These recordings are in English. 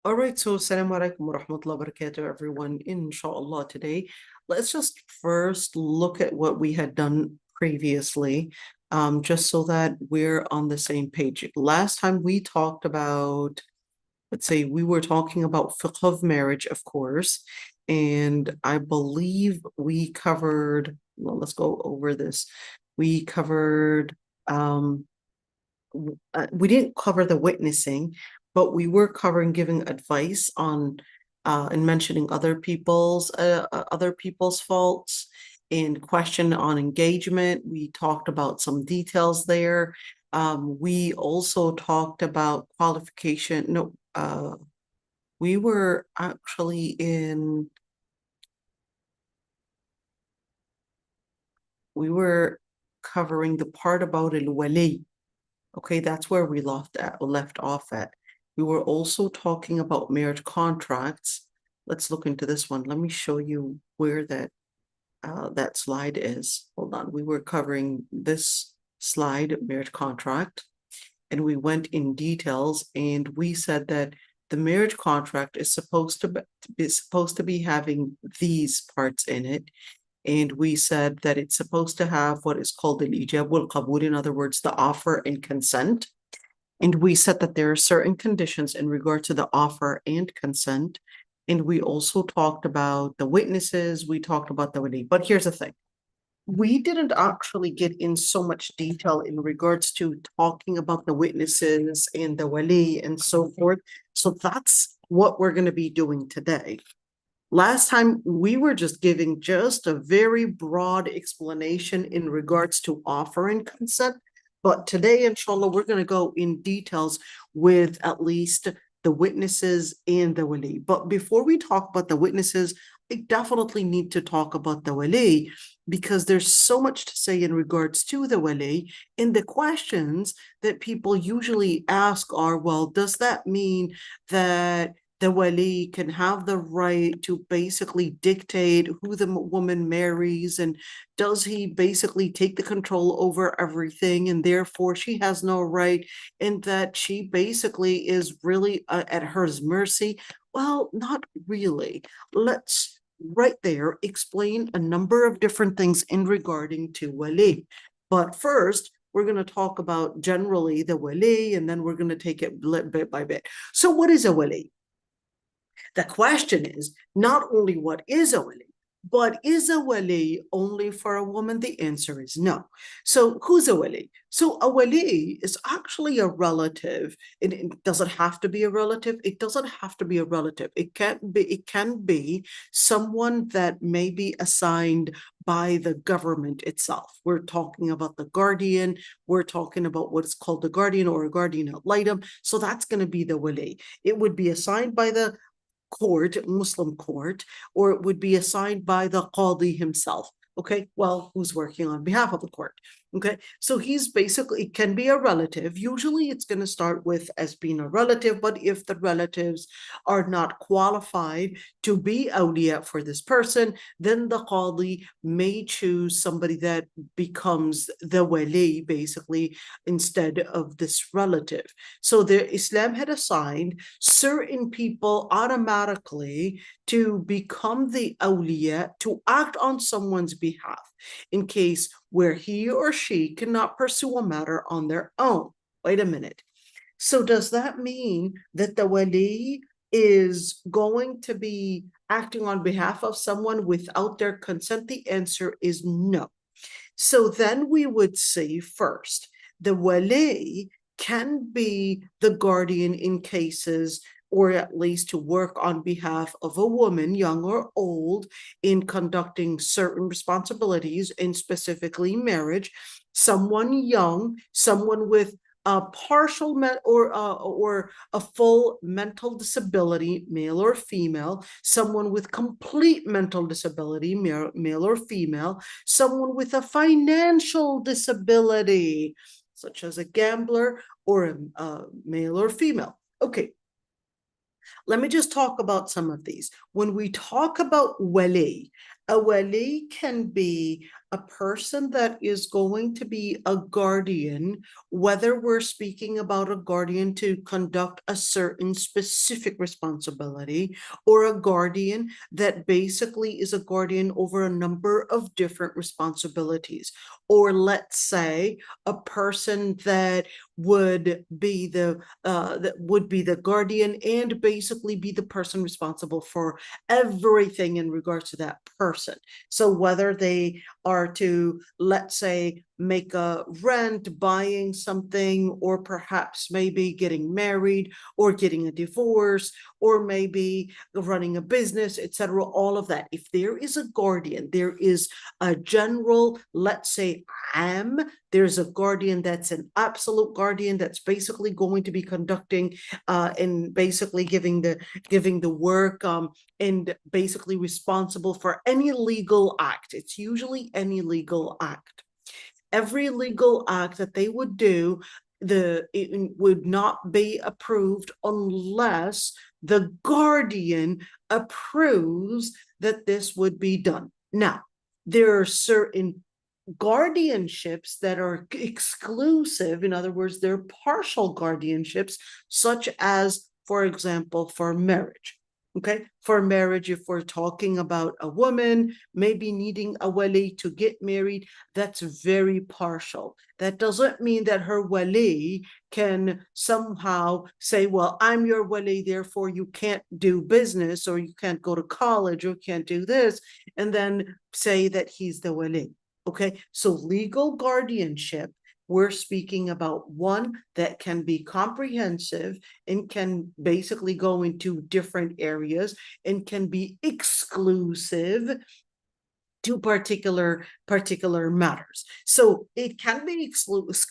All right, so Assalamu alaikum wa rahmatullahi wa barakatuh, everyone. Inshallah, today, let's just first look at what we had done previously, just so that we're on the same page. Last time we talked about, let's say, we were talking about Fiqh of Marriage, of course, and I believe we covered, well, let's go over this. We covered, we didn't cover the witnessing, but we were covering giving advice on and mentioning other people's faults and question on engagement. We talked about some details there. We also talked about qualification. No, we were actually we were covering the part about al-wali. Okay, that's where we left off at. We were also talking about marriage contracts. Let's look into this one. Let me show you where that slide is. Hold on. We were covering this slide, marriage contract, and we went in details, and we said that the marriage contract is supposed to be having these parts in it. And we said that it's supposed to have what is called al-ijab wal-qabul, in other words, the offer and consent. And we said that there are certain conditions in regard to the offer and consent. And we also talked about the witnesses, we talked about the wali. But here's the thing. We didn't actually get in so much detail in regards to talking about the witnesses and the wali and so forth. So that's what we're going to be doing today. Last time we were just giving just a very broad explanation in regards to offer and consent, but today, inshallah, we're going to go in details with at least the witnesses and the wali. But before we talk about the witnesses, I definitely need to talk about the wali because there's so much to say in regards to the wali. And the questions that people usually ask are, well, does that mean that the wali can have the right to basically dictate who the woman marries, and does he basically take the control over everything, and therefore she has no right, and that she basically is really at her mercy? Well, not really. Let's right there explain a number of different things in regarding to wali. But first, we're going to talk about generally the wali, and then we're going to take it bit by bit. So what is a wali? The question is not only what is a wali, but is a wali only for a woman? The answer is no. So who's a wali? So a wali is actually a relative. It doesn't have to be a relative. It doesn't have to be a relative. It can be someone that may be assigned by the government itself. We're talking about the guardian. We're talking about what's called the guardian or a guardian ad litem. So that's going to be the wali. It would be assigned by the court, Muslim court, or it would be assigned by the qadi himself. Okay, well, who's working on behalf of the court? Okay, so he's basically, it can be a relative. Usually it's going to start with as being a relative, but if the relatives are not qualified to be awliya for this person, then the qadi may choose somebody that becomes the wali, basically, instead of this relative. So the Islam had assigned certain people automatically to become the awliya, to act on someone's behalf in case where he or she cannot pursue a matter on their own. Wait a minute. So does that mean that the wali is going to be acting on behalf of someone without their consent? The answer is no. So then we would say first, the wali can be the guardian in cases, or at least to work on behalf of a woman, young or old, in conducting certain responsibilities, and specifically marriage. Someone young, someone with a partial or a full mental disability, male or female, someone with complete mental disability, male or female, someone with a financial disability, such as a gambler or a male or female. Okay, let me just talk about some of these. When we talk about wali, A wali can be a person that is going to be a guardian, whether we're speaking about a guardian to conduct a certain specific responsibility, or a guardian that basically is a guardian over a number of different responsibilities. Or let's say a person that would be the guardian and basically be the person responsible for everything in regards to that person. So whether they are to, let's say, make a rent, buying something, or perhaps maybe getting married or getting a divorce, or maybe running a business, etc., all of that. If there is a guardian, there is a general, let's say, there's a guardian that's an absolute guardian that's basically going to be conducting and basically giving the work and basically responsible for any legal act. It's usually any legal act. Every legal act that they would do, it would not be approved unless the guardian approves that this would be done. Now, there are certain guardianships that are exclusive. In other words, they're partial guardianships, such as, for example, for marriage. Okay, for marriage, if we're talking about a woman maybe needing a wali to get married, that's very partial. That doesn't mean that her wali can somehow say, well, I'm your wali, therefore you can't do business, or you can't go to college, or can't do this, and then say that he's the wali. Okay, so legal guardianship, we're speaking about one that can be comprehensive and can basically go into different areas and can be exclusive to particular matters. So it can be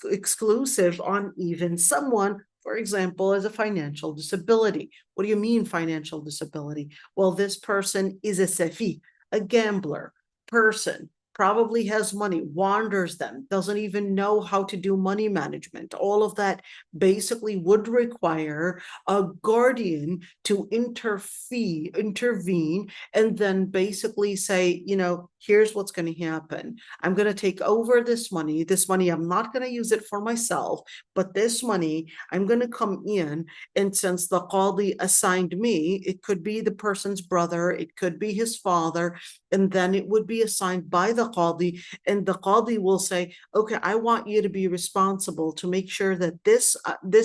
exclusive on even someone, for example, as a financial disability. What do you mean financial disability? Well, this person is a safi, a gambler person, probably has money, wanders them, doesn't even know how to do money management. All of that basically would require a guardian to intervene, and then basically say, you know, here's what's going to happen. I'm going to take over this money. This money, I'm not going to use it for myself, but this money, I'm going to come in, and since the qadi assigned me, it could be the person's brother, it could be his father, and then it would be assigned by the qadi, and the qadi will say, okay, I want you to be responsible to make sure that this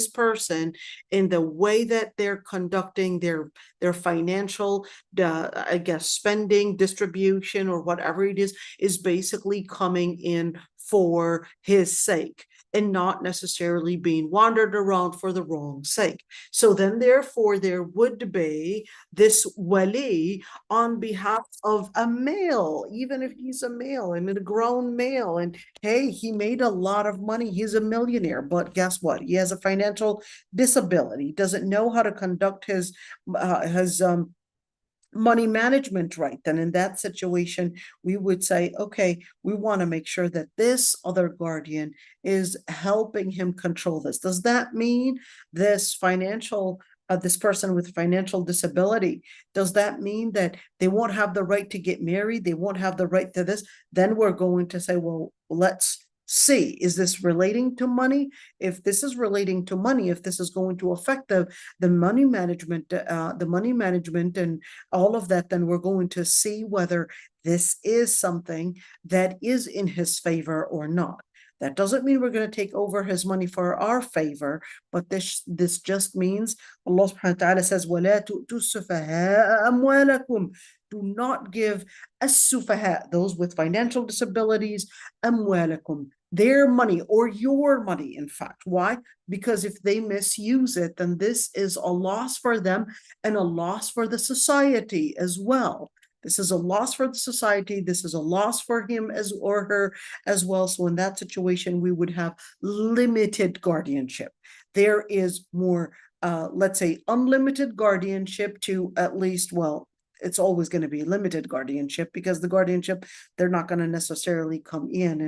person, in the way that they're conducting their financial, I guess, spending, distribution, or whatever it is basically coming in for his sake, and not necessarily being wandered around for the wrong sake. So then, therefore, there would be this wali on behalf of a male, even if he's a male and a grown male, and hey, he made a lot of money, he's a millionaire, but guess what? He has a financial disability, doesn't know how to conduct his money management right. Then in that situation, we would say, okay, we want to make sure that this other guardian is helping him control this. Does that mean this person with financial disability, does that mean that they won't have the right to get married? They won't have the right to this? Then we're going to say, well, let's see, is this relating to money? If this is relating to money, if this is going to affect the money management, and all of that, then we're going to see whether this is something that is in his favor or not. That doesn't mean we're going to take over his money for our favor, but this just means Allah subhanahu wa ta'ala says, وَلَا تُؤْتُوا السُّفَهَاءَ أَمْوَالَكُمْ. Do not give as-sufaha, those with financial disabilities, amwalakum, their money, or your money, in fact. Why? Because if they misuse it, then this is a loss for them and a loss for the society as well. This is a loss for the society. This is a loss for him or her as well. So in that situation, we would have limited guardianship. There is more, let's say, unlimited guardianship to at least, well, it's always going to be limited guardianship, because the guardianship, they're not going to necessarily come in,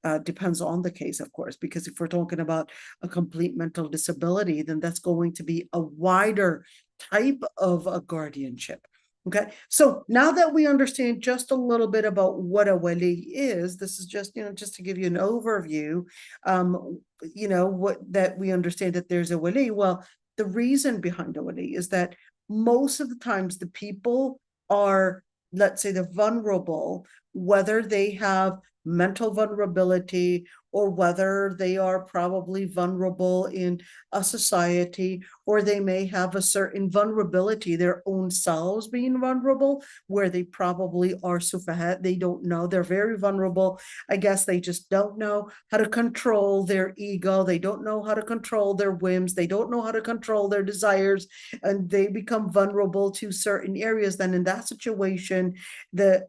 and depends on the case, of course, because if we're talking about a complete mental disability, then that's going to be a wider type of a guardianship. Okay, so now that we understand just a little bit about what a wali is, this is just, just to give you an overview, what that we understand that there's a wali. Well, the reason behind a wali is that most of the times the people are, let's say, the vulnerable, whether they have mental vulnerability or whether they are probably vulnerable in a society, or they may have a certain vulnerability, their own selves being vulnerable, where they probably are sufahat, they don't know, they're very vulnerable. I guess they just don't know how to control their ego, they don't know how to control their whims, they don't know how to control their desires, and they become vulnerable to certain areas. Then in that situation, the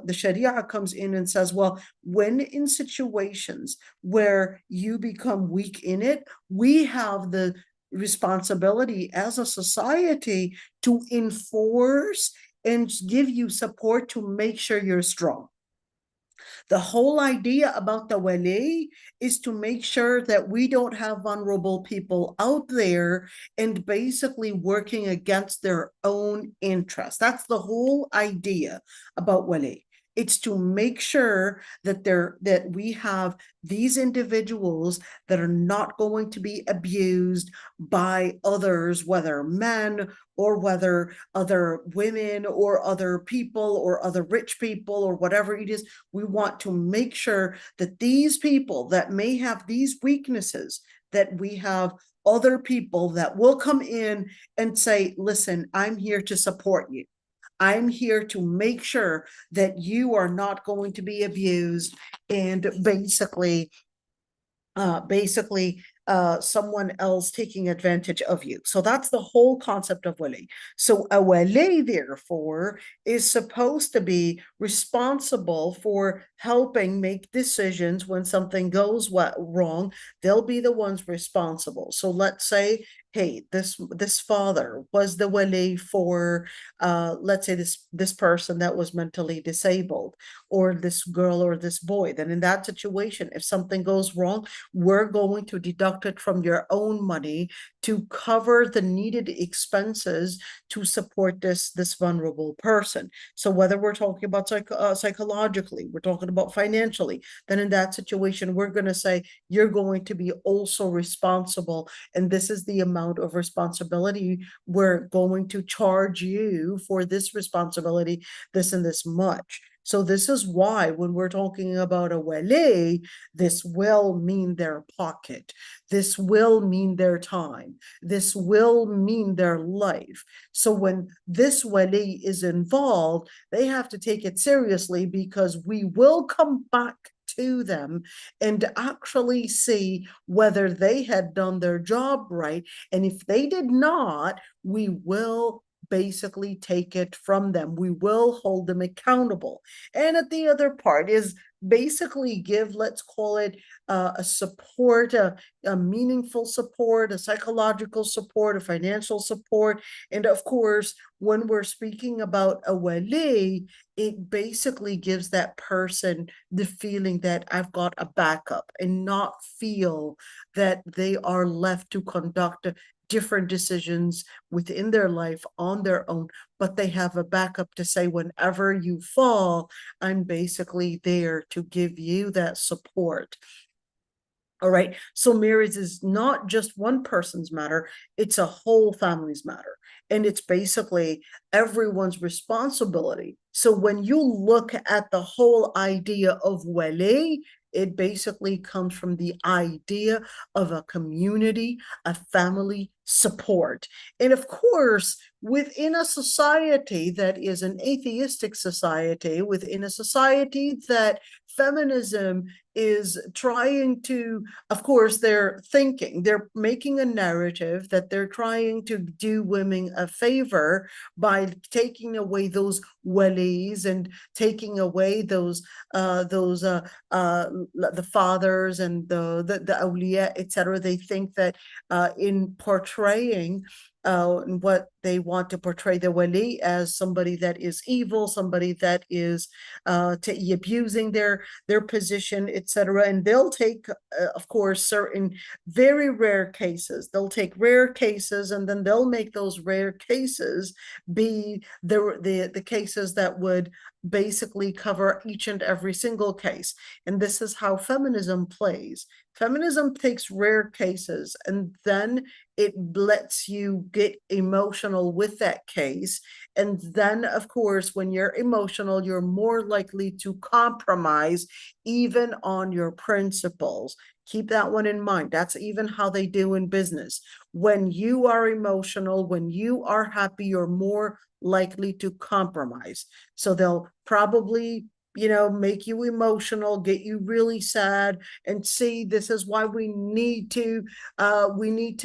the Sharia comes in and says, well, when in situations where you become weak in it, we have the responsibility as a society to enforce and give you support to make sure you're strong. The whole idea about the wali is to make sure that we don't have vulnerable people out there and basically working against their own interests. That's the whole idea about wali. It's to make sure that we have these individuals that are not going to be abused by others, whether men or whether other women or other people or other rich people or whatever it is. We want to make sure that these people that may have these weaknesses, that we have other people that will come in and say, listen, I'm here to support you. I'm here to make sure that you are not going to be abused and basically someone else taking advantage of you. So that's the whole concept of wali. So a wali, therefore, is supposed to be responsible for helping make decisions when something goes wrong. They'll be the ones responsible. So let's say, hey, this father was the wali for, let's say this person that was mentally disabled, or this girl or this boy. Then in that situation, if something goes wrong, we're going to deduct it from your own money to cover the needed expenses to support this vulnerable person. So whether we're talking about psychologically, we're talking about financially, then in that situation, we're going to say you're going to be also responsible, and this is the amount of responsibility we're going to charge you for this responsibility, this and this much. So this is why when we're talking about a wali, this will mean their pocket. This will mean their time. This will mean their life. So when this wali is involved, they have to take it seriously, because we will come back to them and actually see whether they had done their job right. And if they did not, we will basically take it from them. We will hold them accountable. And at the other part is basically give, let's call it a support, a meaningful support, a psychological support, a financial support. And of course, when we're speaking about a wali, it basically gives that person the feeling that I've got a backup, and not feel that they are left to conduct different decisions within their life on their own, but they have a backup to say, whenever you fall, I'm basically there to give you that support. All right. So marriage is not just one person's matter, it's a whole family's matter. And it's basically everyone's responsibility. So when you look at the whole idea of wali, it basically comes from the idea of a community, a family support. And of course, within a society that is an atheistic society, within a society that feminism is trying to, of course, they're making a narrative that they're trying to do women a favor by taking away those walis and taking away those the fathers and the awliya, etc. They think that in portraying and what they want to portray the wali as somebody that is evil, somebody that is abusing their position, etc. And they'll take, of course, certain very rare cases. They'll take rare cases, and then they'll make those rare cases be the cases that would basically cover each and every single case. And this is how feminism plays. Feminism takes rare cases, and then it lets you get emotional with that case. And then, of course, when you're emotional, you're more likely to compromise even on your principles. Keep that one in mind. That's even how they do in business. When you are emotional, when you are happy, you're more likely to compromise. So they'll probably, make you emotional, get you really sad, and see, this is why we need to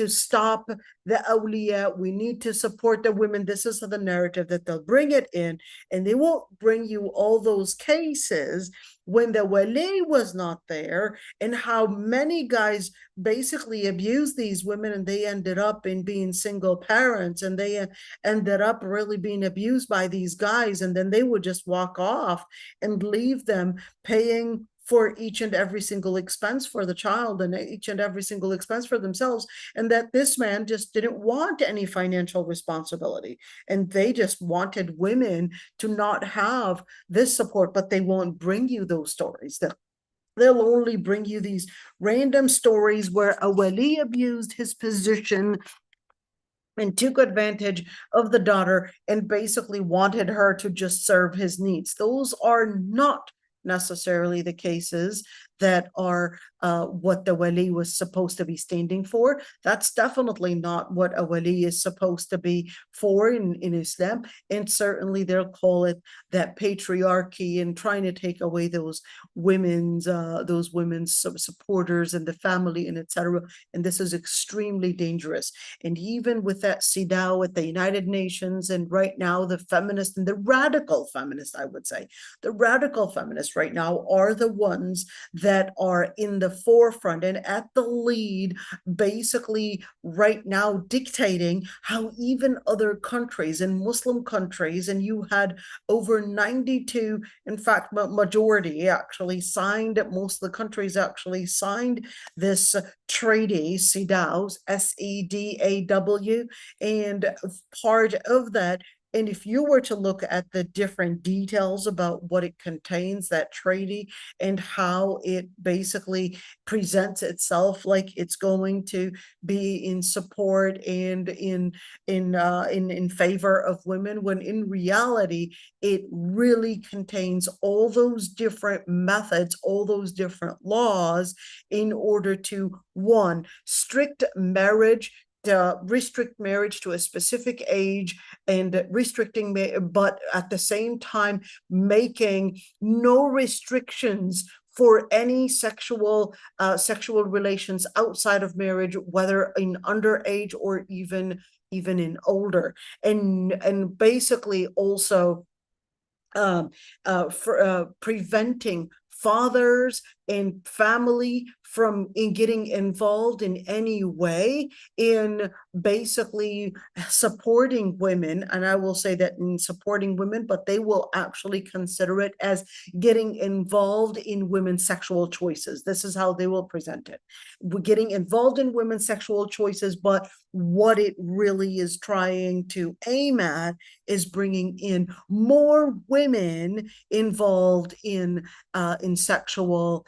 stop the awliya, we need to support the women. This is the narrative that they'll bring it in, and they won't bring you all those cases when the wali was not there, and how many guys basically abused these women, and they ended up in being single parents, and they ended up really being abused by these guys, and then they would just walk off and leave them paying for each and every single expense for the child and each and every single expense for themselves, and that this man just didn't want any financial responsibility, and they just wanted women to not have this support. But they won't bring you those stories. They'll only bring you these random stories where a wali abused his position and took advantage of the daughter and basically wanted her to just serve his needs. Those are not necessarily the cases that are what the wali was supposed to be standing for. That's definitely not what a wali is supposed to be for in Islam. And certainly they'll call it that patriarchy and trying to take away those women's supporters and the family and etc. And this is extremely dangerous. And even with that CEDAW at the United Nations, and right now the feminists and the radical feminists, I would say, the radical feminists right now are the ones that are in the forefront and at the lead, basically right now dictating how even other countries and Muslim countries, and you had over 92, in fact, majority actually signed, most of the countries actually signed this treaty, CEDAW, SEDAW, and part of that. And if you were to look at the different details about what it contains, that treaty, and how it basically presents itself like it's going to be in support and in favor of women, when in reality it really contains all those different methods, all those different laws in order to, one, restrict marriage to a specific age, and restricting, but at the same time making no restrictions for any sexual relations outside of marriage, whether in underage or even in older, and basically also preventing fathers and family from getting involved in any way in basically supporting women. And I will say that in supporting women, but they will actually consider it as getting involved in women's sexual choices. This is how they will present it. We're getting involved in women's sexual choices, but what it really is trying to aim at is bringing in more women involved in sexual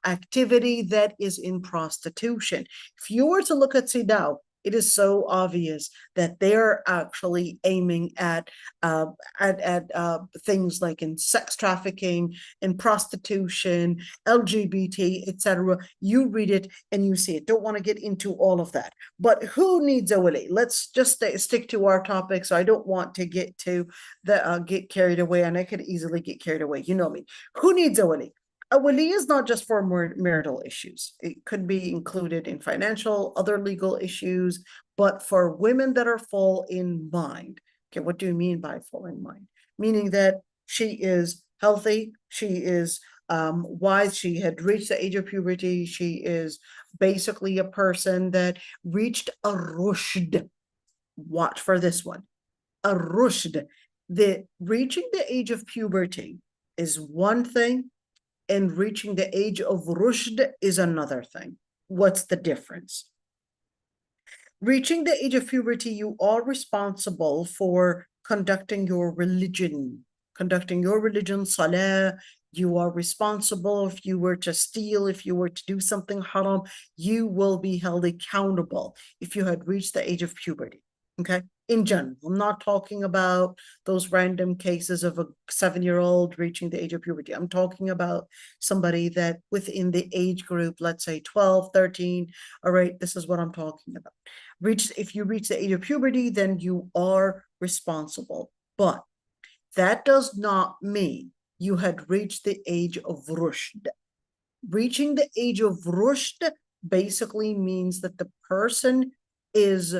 activity that is in prostitution. If you were to look at CEDAW, it is so obvious that they're actually aiming at things like in sex trafficking and prostitution, LGBT, etc. You read it and you see it. Don't want to get into all of that. But who needs a wali? Let's just stick to our topic. So I don't want to get carried away, and I could easily get carried away. You know me. Who needs a wali? A wali is not just for marital issues. It could be included in financial, other legal issues, but for women that are full in mind. Okay, what do you mean by full in mind? Meaning that she is healthy, she is Why she had reached the age of puberty. She is basically a person that reached a rushd. Watch for this one. A rushd. The reaching the age of puberty is one thing, and reaching the age of rushd is another thing. What's the difference? Reaching the age of puberty, you are responsible for conducting your religion, salah. You are responsible. If you were to steal, if you were to do something haram, you will be held accountable if you had reached the age of puberty. Okay, in general, I'm not talking about those random cases of a 7-year-old reaching the age of puberty. I'm talking about somebody that within the age group, let's say 12, 13. All right, this is what I'm talking about. If you reach the age of puberty, then you are responsible. But that does not mean you had reached the age of rushd. Reaching the age of rushd basically means that the person is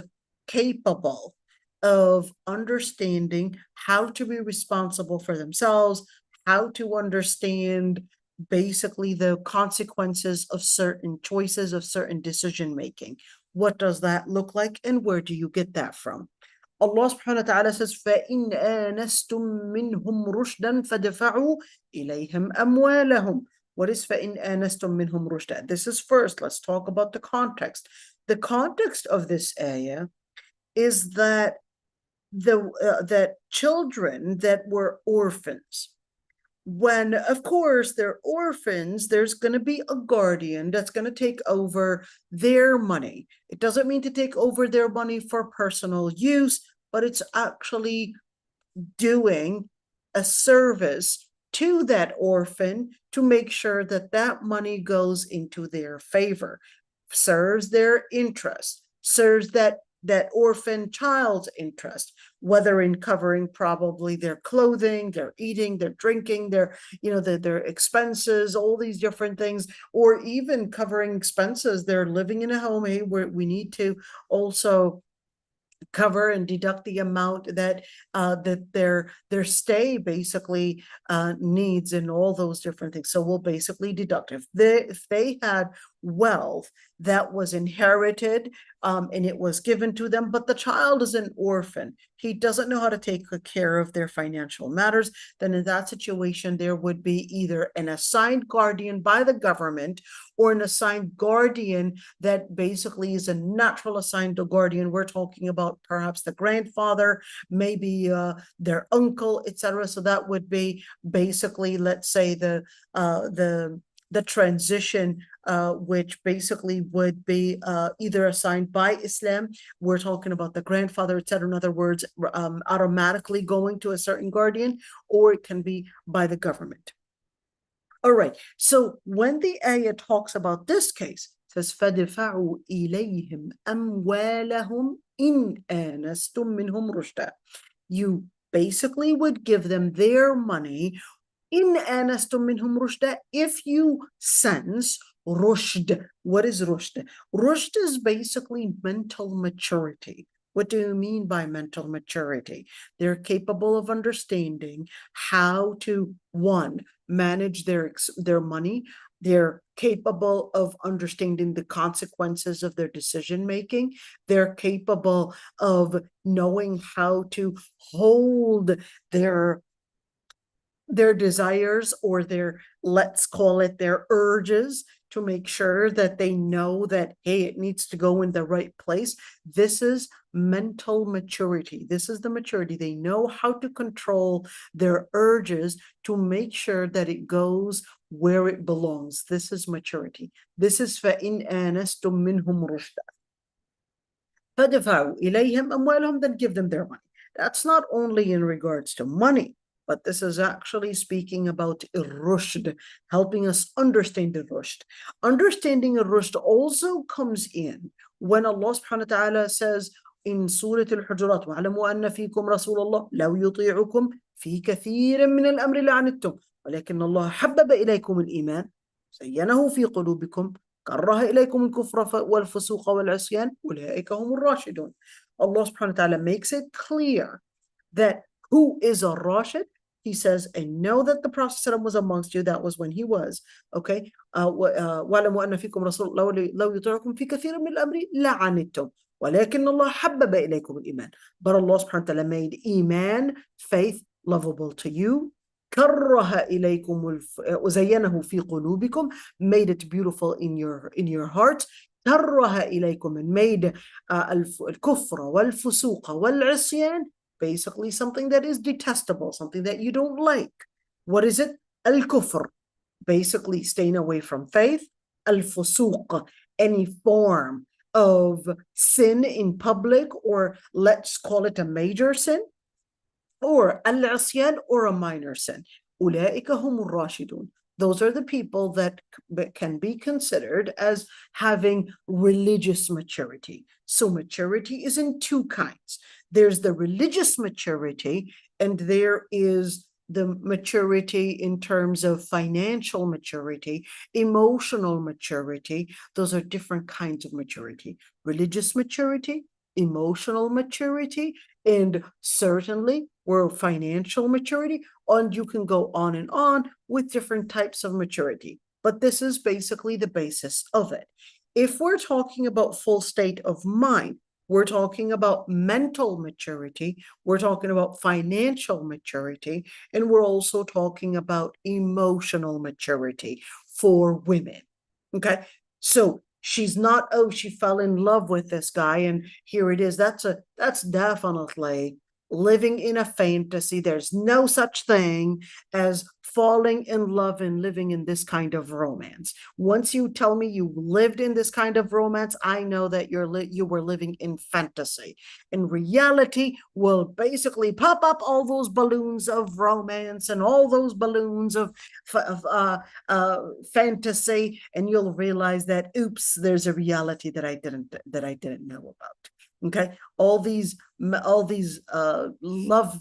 capable of understanding how to be responsible for themselves, how to understand basically the consequences of certain choices, of certain decision making. What does that look like, and where do you get that from? Allah subhanahu wa ta'ala says, فَإِنْ آنَسْتُم مِّنْهُمْ رُشْدًا فَدَفَعُوا إِلَيْهِمْ أَمْوَالَهُم. What is فَإِنْ آنَسْتُم مِّنْهُمْ رُشْدًا? This is first. Let's talk about the context. The context of this ayah is that that children that were orphans, when, of course, they're orphans, there's going to be a guardian that's going to take over their money. It doesn't mean to take over their money for personal use, but it's actually doing a service to that orphan to make sure that that money goes into their favor, serves their interest, serves that orphan child's interest, whether in covering probably their clothing, their eating, their drinking, their expenses, all these different things, or even covering expenses. They're living in a home, hey, where we need to also cover and deduct the amount that their stay basically needs, and all those different things. So we'll basically deduct if they had wealth that was inherited and it was given to them, but the child is an orphan, he doesn't know how to take care of their financial matters, then in that situation there would be either an assigned guardian by the government or an assigned guardian that basically is a natural assigned guardian. We're talking about perhaps the grandfather, maybe their uncle, etc. So that would be basically, let's say, the transition, which basically would be either assigned by Islam. We're talking about the grandfather, etc. In other words, automatically going to a certain guardian, or it can be by the government. All right, so when the ayah talks about this case, it says, فَدَفَعُوا إِلَيْهِمْ أَمْوَالَهُمْ إِنْ آنَسْتُم مِّنْهُمْ رُشْدًا. You basically would give them their money, إِنْ آنَسْتُم مِّنْهُمْ رُشْدًا, if you sense rushd. What is rushd? Rushd is basically mental maturity. What do you mean by mental maturity? They're capable of understanding how to, one, manage their money. They're capable of understanding the consequences of their decision making. They're capable of knowing how to hold their desires, or their, let's call it, their urges, to make sure that they know that, hey, it needs to go in the right place. This is mental maturity. This is the maturity. They know how to control their urges to make sure that it goes where it belongs. This is maturity. This is فَإِنْ آنَسْتُم مِّنْهُمْ رُشْدًا فَدَفَعُوا إِلَيْهِمْ أَمْوَالَهُمْ, then give them their money. That's not only in regards to money, but this is actually speaking about rushd, helping us understand the rushd. Understanding rushd also comes in when Allah subhanahu wa ta'ala says in Surah Al-Hujurat, وَعْلَمُوا أَنَّ فِيكُمْ رَسُولَ اللَّهِ لَوْ يُطِيعُكُمْ فِي كَثِيرٍ مِّنَ الْأَمْرِ لَعَنِتُّمْ وَلَكِنَّ اللَّهَ حَبَّبَ إِلَيْكُمُ الْإِيمَانَ زَيَّنَهُ فِي قُلُوبِكُمْ كَرَّهَ إِلَيْكُمُ الْكُفْرَ وَالْفُسُوقَ وَالْعِصْيَانَ أُولَٰئِكَ هُمُ الرَّاشِدُونَ. Allah subhanahu wa ta'ala makes it clear that who is a rashid? he says, and know that the Prophet ﷺ was amongst you. That was when he was, okay? وَاعْلَمُوا أَنَّ فِيكُمْ رَسُولًا لَوْ يُطِيعُكُمْ فِي كَثِيرٍ مِنَ الْأَمْرِ لَعَنِتُّمْ وَلَكِنَّ اللَّهَ حَبَّبَ إِلَيْكُمُ الْإِيمَانَ. But Allah subhanahu wa ta'ala made Iman, faith, lovable to you. كَرَّهَ إِلَيْكُمُ وَزَيَّنَهُ فِي قُلُوبِكُم, made it beautiful in your heart. كَرَّهَ إِلَيْكُم, and made الكفر والفسوق والعصيان, basically something that is detestable, something that you don't like. What is it? Al-kufr, basically staying away from faith. Al-fusuq, any form of sin in public, or let's call it a major sin, or al-asyan, or a minor sin. أولئك هم الراشدون. Those are the people that can be considered as having religious maturity. So maturity is in two kinds. There's the religious maturity, and there is the maturity in terms of financial maturity, emotional maturity. Those are different kinds of maturity. Religious maturity, emotional maturity, and certainly we're financial maturity, and you can go on and on with different types of maturity. But this is basically the basis of it. If we're talking about full state of mind, we're talking about mental maturity, we're talking about financial maturity, and we're also talking about emotional maturity for women. Okay, so she's not, oh, she fell in love with this guy and here it is. That's definitely living in a fantasy. There's no such thing as falling in love and living in this kind of romance. Once you tell me you lived in this kind of romance, I know that you were living in fantasy. In reality, will basically pop up all those balloons of romance and all those balloons of fantasy, and you'll realize that, oops, there's a reality that I didn't know about. Okay, all these love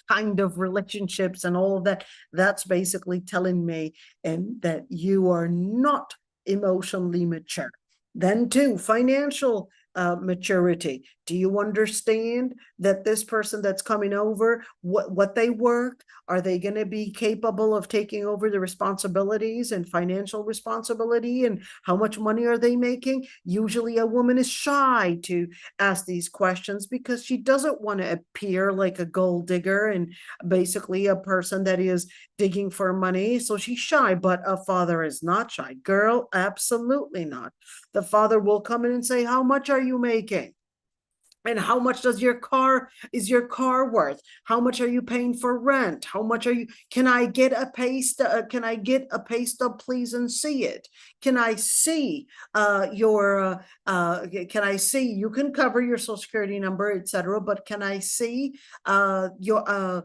kind of relationships and all of that, that's basically telling me and that you are not emotionally mature. Then too, financial maturity. Do you understand that this person that's coming over, what they work, are they going to be capable of taking over the responsibilities and financial responsibility, and how much money are they making? Usually a woman is shy to ask these questions because she doesn't want to appear like a gold digger and basically a person that is digging for money. So she's shy, but a father is not shy. Girl, absolutely not. The father will come in and say, how much are you making? And how much is your car worth? How much are you paying for rent? How much are you, can I get a pay stub? Can I get a pay stub, please, and see it? Can I see can I see, you can cover your social security number, etc., but can I see your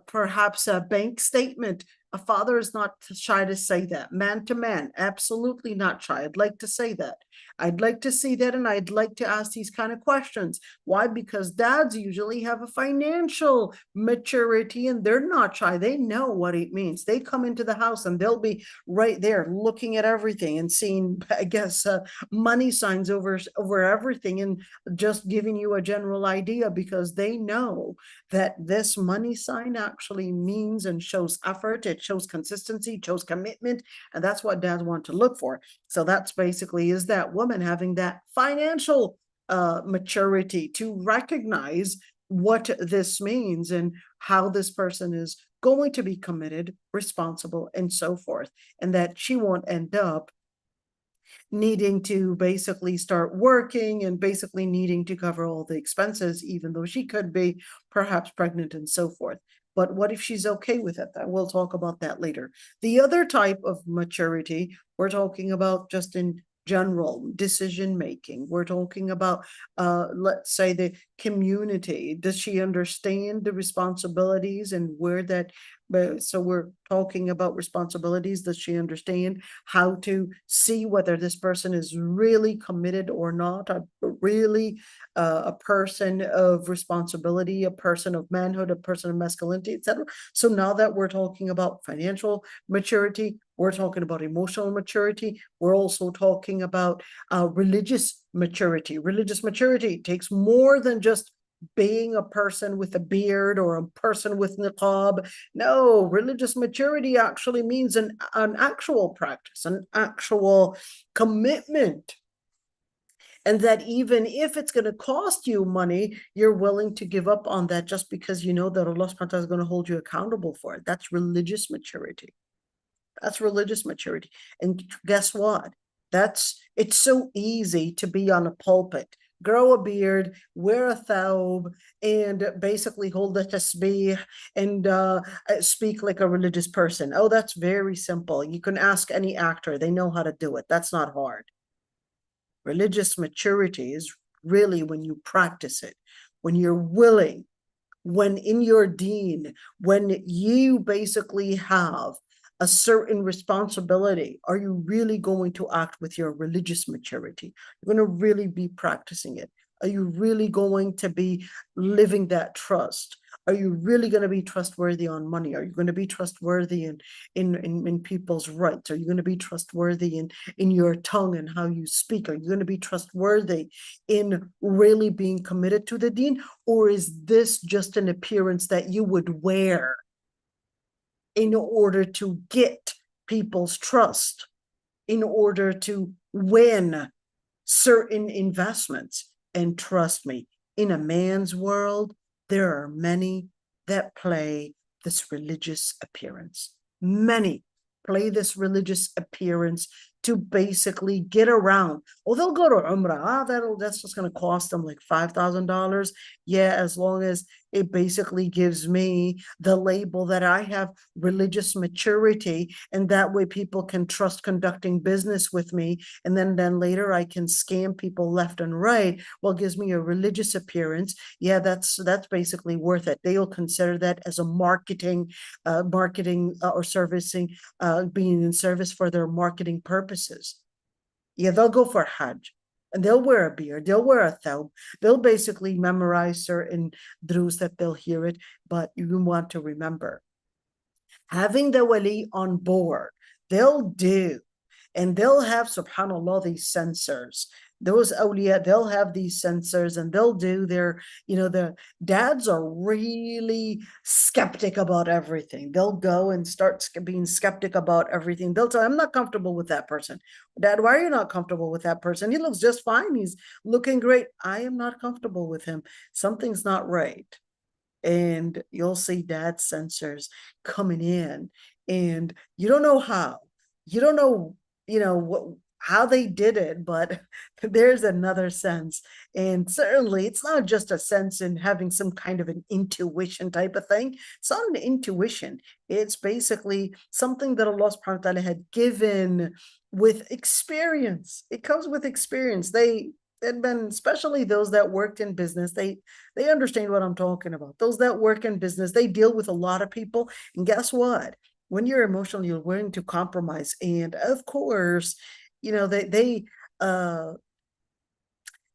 perhaps a bank statement? A father is not shy to say that. Man to man, absolutely not shy. I'd like to say that. I'd like to see that, and I'd like to ask these kind of questions. Why? Because dads usually have a financial maturity, and they're not shy. They know what it means. They come into the house, and they'll be right there looking at everything and seeing, I guess, money signs over everything, and just giving you a general idea, because they know that this money sign actually means and shows effort. It shows consistency, it shows commitment, and that's what dads want to look for. So that's basically is that woman having that financial maturity to recognize what this means and how this person is going to be committed, responsible, and so forth, and that she won't end up needing to basically start working and basically needing to cover all the expenses, even though she could be perhaps pregnant and so forth. But what if she's okay with it? We'll talk about that later. The other type of maturity we're talking about just in general decision making. We're talking about, let's say, the community. Does she understand the responsibilities and where that? So we're talking about responsibilities. Does she understand how to see whether this person is really committed or not? Really a person of responsibility, a person of manhood, a person of masculinity, etc. So now that we're talking about financial maturity, we're talking about emotional maturity. We're also talking about religious maturity. Religious maturity takes more than just being a person with a beard or a person with niqab. No, religious maturity actually means an actual practice, an actual commitment. And that even if it's going to cost you money, you're willing to give up on that just because you know that Allah subhanahu wa ta'ala is going to hold you accountable for it. That's religious maturity. That's religious maturity. And guess what? It's so easy to be on a pulpit, grow a beard, wear a thawb, and basically hold a tasbih and speak like a religious person. Oh, that's very simple. You can ask any actor. They know how to do it. That's not hard. Religious maturity is really when you practice it, when you're willing, when in your deen, when you basically have a certain responsibility. Are you really going to act with your religious maturity? You're going to really be practicing it. Are you really going to be living that trust? Are you really going to be trustworthy on money? Are you going to be trustworthy in people's rights? Are you going to be trustworthy in your tongue and how you speak? Are you going to be trustworthy in really being committed to the deen? Or is this just an appearance that you would wear in order to get people's trust, in order to win certain investments? And trust me, in a man's world, there are many that play this religious appearance. Many play this religious appearance to basically get around. Oh, they'll go to Umrah. That's just going to cost them like $5,000. Yeah, as long as it basically gives me the label that I have religious maturity, and that way people can trust conducting business with me. And then later I can scam people left and right. Well, it gives me a religious appearance. Yeah, that's basically worth it. They'll consider that as a marketing or servicing, being in service for their marketing purposes. Yeah, they'll go for Hajj and they'll wear a beard, they'll wear a thawb, they'll basically memorize certain drus that they'll hear it. But you want to remember, having the wali on board, they'll do, and they'll have, subhanAllah, these sensors. Those awliya, they'll have these sensors and they'll do their, the dads are really skeptic about everything. They'll go and start being skeptic about everything. They'll tell, I'm not comfortable with that person. Dad, why are you not comfortable with that person? He looks just fine. He's looking great. I am not comfortable with him. Something's not right. And you'll see dad sensors coming in, and you don't know how. You don't know, how they did it, but there's another sense. And certainly it's not just a sense in having some kind of an intuition type of thing. It's not an intuition. It's basically something that Allah subhanahu wa ta'ala had given with experience. It comes with experience. They had been, especially those that worked in business, they understand what I'm talking about. Those that work in business, they deal with a lot of people. And guess what? When you're emotional, you're willing to compromise. And of course, they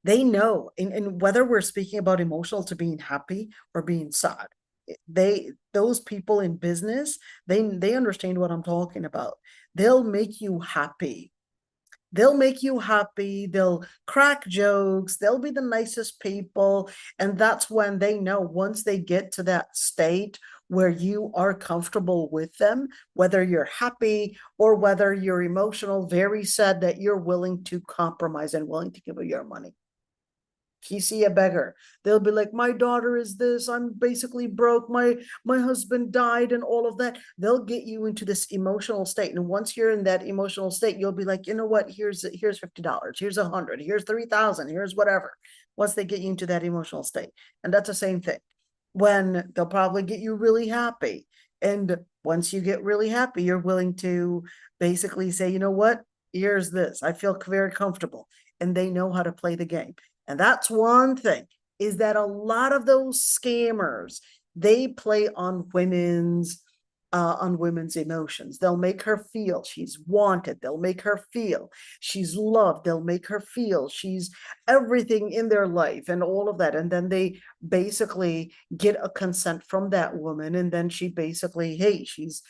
know, and whether we're speaking about emotional to being happy or being sad, those people in business, they understand what I'm talking about. They'll make you happy. They'll make you happy. They'll crack jokes. They'll be the nicest people. And that's when they know, once they get to that state where you are comfortable with them, whether you're happy or whether you're emotional, very sad, that you're willing to compromise and willing to give them your money. If you see a beggar, they'll be like, my daughter is this, I'm basically broke, my husband died, and all of that. They'll get you into this emotional state. And once you're in that emotional state, you'll be like, you know what, here's $50, here's 100, here's 3,000, here's whatever. Once they get you into that emotional state. And that's the same thing. When they'll probably get you really happy. And once you get really happy, you're willing to basically say, you know what, here's this, I feel very comfortable. And they know how to play the game. And that's one thing, is that a lot of those scammers, they play on women's emotions. They'll make her feel she's wanted. They'll make her feel she's loved. They'll make her feel she's everything in their life and all of that. And then they basically get a consent from that woman. And then she basically, hey, she's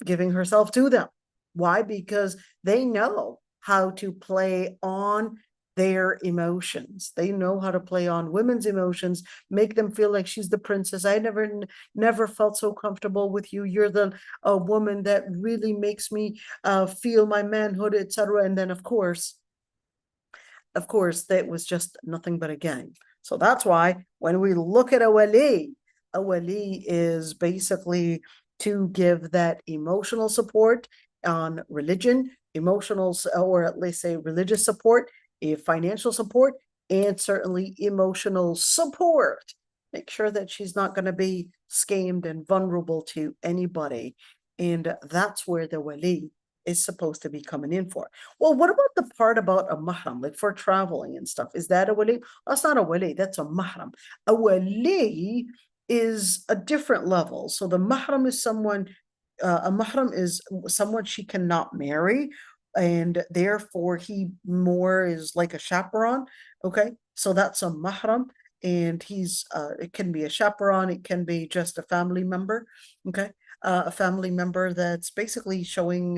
giving herself to them. Why? Because they know how to play on their emotions. They know how to play on women's emotions, make them feel like she's the princess. I never felt so comfortable with you. You're the woman that really makes me feel my manhood, etc. And then of course, that was just nothing but a game. So that's why when we look at a wali is basically to give that emotional support on religion, emotional, or at least say religious support, financial support, and certainly emotional support. Make sure that she's not going to be schemed and vulnerable to anybody. And that's where the wali is supposed to be coming in for. Well, what about the part about a mahram, like for traveling and stuff? Is that a wali? That's not a wali, that's a mahram. A wali is a different level. So the mahram is someone, a mahram is someone she cannot marry, and therefore he more is like a chaperone. Okay, so that's a mahram, and he's it can be a chaperone, it can be just a family member. Okay, a family member that's basically showing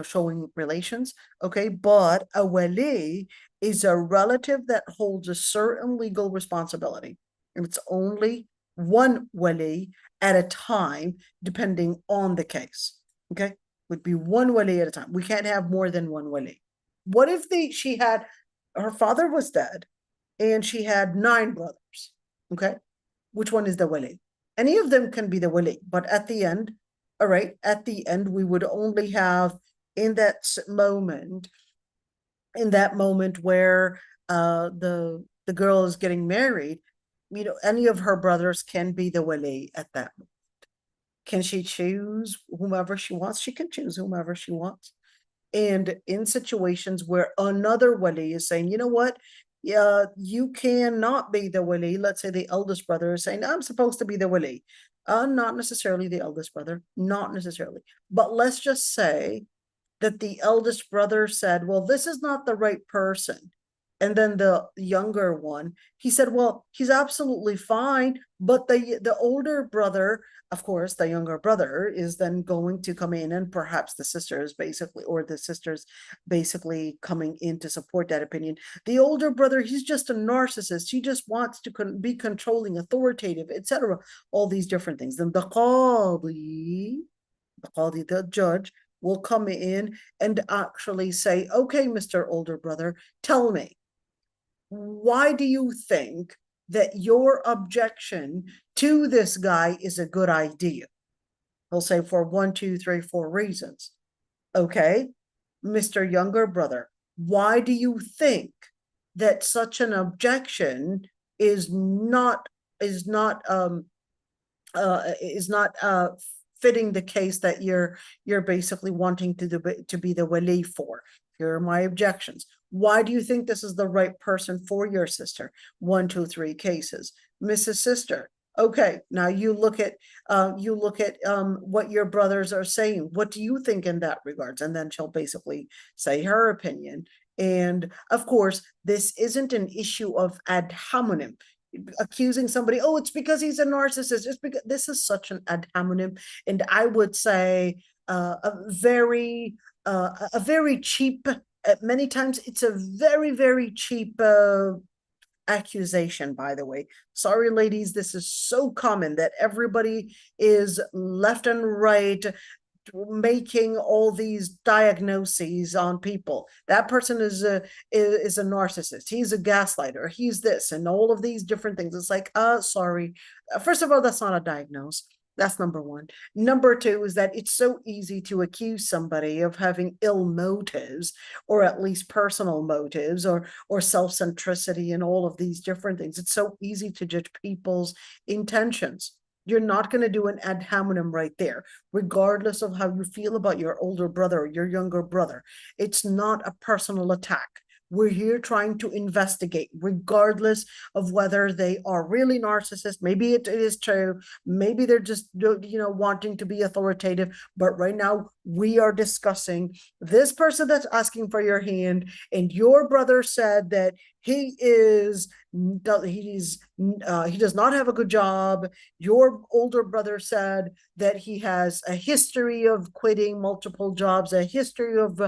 showing relations. Okay, but a wali is a relative that holds a certain legal responsibility. It's only one wali at a time, depending on the case. Okay, would be one wali at a time. We can't have more than one wali. What if she had, her father was dead and she had 9 brothers? Okay, which one is the wali? Any of them can be the wali, but at the end, all right, at the end, we would only have in that moment where the girl is getting married, any of her brothers can be the wali at that moment. Can she choose whomever she wants? She can choose whomever she wants. And in situations where another wali is saying, you know what, yeah, you cannot be the wali. Let's say the eldest brother is saying, I'm supposed to be the wali. Not necessarily the eldest brother, not necessarily. But let's just say that the eldest brother said, well, this is not the right person. And then the younger one, he said, well, he's absolutely fine. But the older brother, of course, the younger brother is then going to come in, and perhaps the sisters basically coming in to support that opinion. The older brother, he's just a narcissist. He just wants to be controlling, authoritative, etc. All these different things. Then the qadi, the judge, will come in and actually say, okay, Mr. Older Brother, tell me, why do you think that your objection to this guy is a good idea? He'll say for 1, 2, 3, 4 reasons. Okay, Mr. Younger Brother, why do you think that such an objection is not fitting the case that you're basically wanting to be the wali for? Here are my objections. Why do you think this is the right person for your sister? 1, 2, 3 cases. Mrs. Sister, okay, now you look at what your brothers are saying. What do you think in that regards? And then she'll basically say her opinion. And of course, this isn't an issue of ad hominem, accusing somebody, oh, it's because he's a narcissist. It's because this is such an ad hominem, and I would say a very cheap. Many times, it's a very, very cheap accusation. By the way, sorry, ladies, this is so common that everybody is left and right making all these diagnoses on people. That person is a narcissist, he's a gaslighter, he's this, and all of these different things. It's like, sorry, first of all, that's not a diagnosis. That's number one. Number two is that it's so easy to accuse somebody of having ill motives, or at least personal motives, or self-centricity, and all of these different things. It's so easy to judge people's intentions. You're not going to do an ad hominem right there, regardless of how you feel about your older brother or your younger brother. It's not a personal attack. We're here trying to investigate, regardless of whether they are really narcissists. Maybe it is true. Maybe they're just, wanting to be authoritative. But right now, we are discussing this person that's asking for your hand, and your brother said that he does not have a good job. Your older brother said that he has a history of quitting multiple jobs, a history of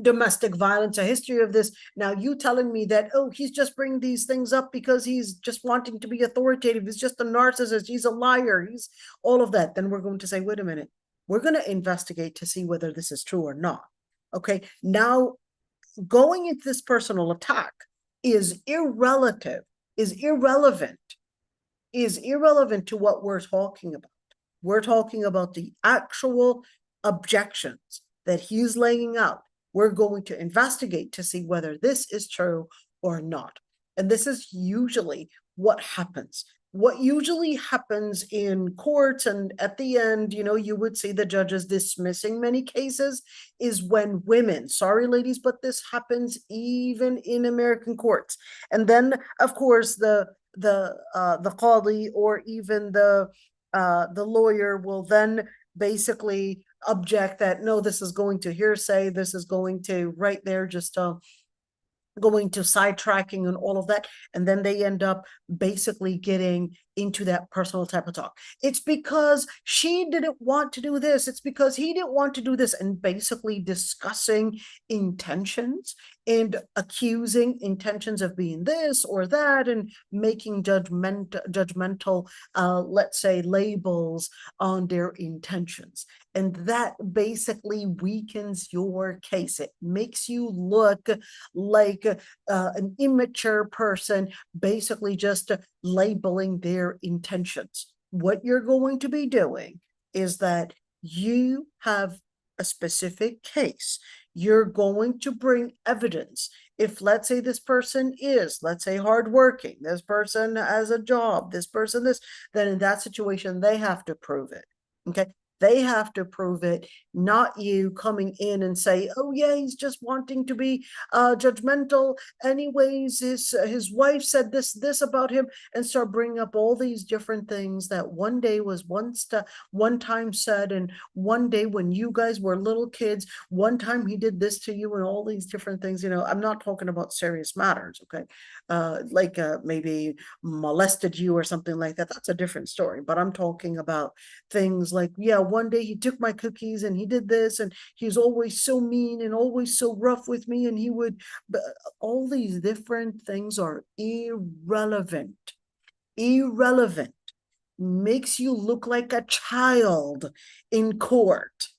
domestic violence, a history of this. Now you telling me that, oh, he's just bringing these things up because he's just wanting to be authoritative. He's just a narcissist. He's a liar. He's all of that. Then we're going to say, wait a minute, we're going to investigate to see whether this is true or not. Okay. Now going into this personal attack is irrelevant to what we're talking about. We're talking about the actual objections that he's laying out. We're going to investigate to see whether this is true or not. And this is usually what happens. What usually happens in courts, and at the end, you know, you would see the judges dismissing many cases, is when women, sorry ladies, but this happens even in American courts. And then, of course, the qadi or even the lawyer will then basically object that, no, this is going to hearsay, this is going to right there just going to sidetracking and all of that. And then they end up basically getting into that personal type of talk. It's because she didn't want to do this. It's because he didn't want to do this. And basically discussing intentions and accusing intentions of being this or that and making judgmental, let's say, labels on their intentions. And that basically weakens your case. It makes you look like an immature person, basically just labeling their intentions. What you're going to be doing is that you have a specific case. You're going to bring evidence. If, let's say, this person is, let's say, hardworking, this person has a job, this person this, then in that situation, they have to prove it. Okay. They have to prove it, not you coming in and say, oh yeah, he's just wanting to be judgmental. Anyways, his wife said this about him, and start bringing up all these different things that one day was one time said, and one day when you guys were little kids, one time he did this to you, and all these different things. You know, I'm not talking about serious matters, okay? Like maybe molested you or something like that. That's a different story. But I'm talking about things like, yeah, one day he took my cookies and he did this, and he's always so mean and always so rough with me, and he would, all these different things are irrelevant. Makes you look like a child in court.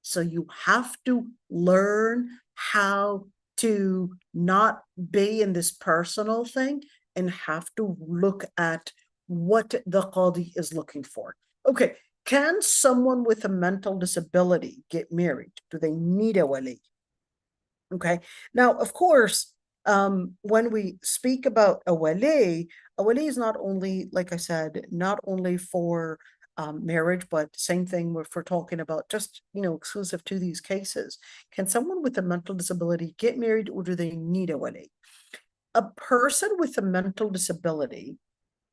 So you have to learn how to not be in this personal thing and have to look at what the qadi is looking for. Okay. Can someone with a mental disability get married? Do they need a wali? Okay. Now, of course, when we speak about a wali is not only, like I said, not only for marriage, but same thing if we're talking about just, you know, exclusive to these cases. Can someone with a mental disability get married, or do they need a wali? A person with a mental disability,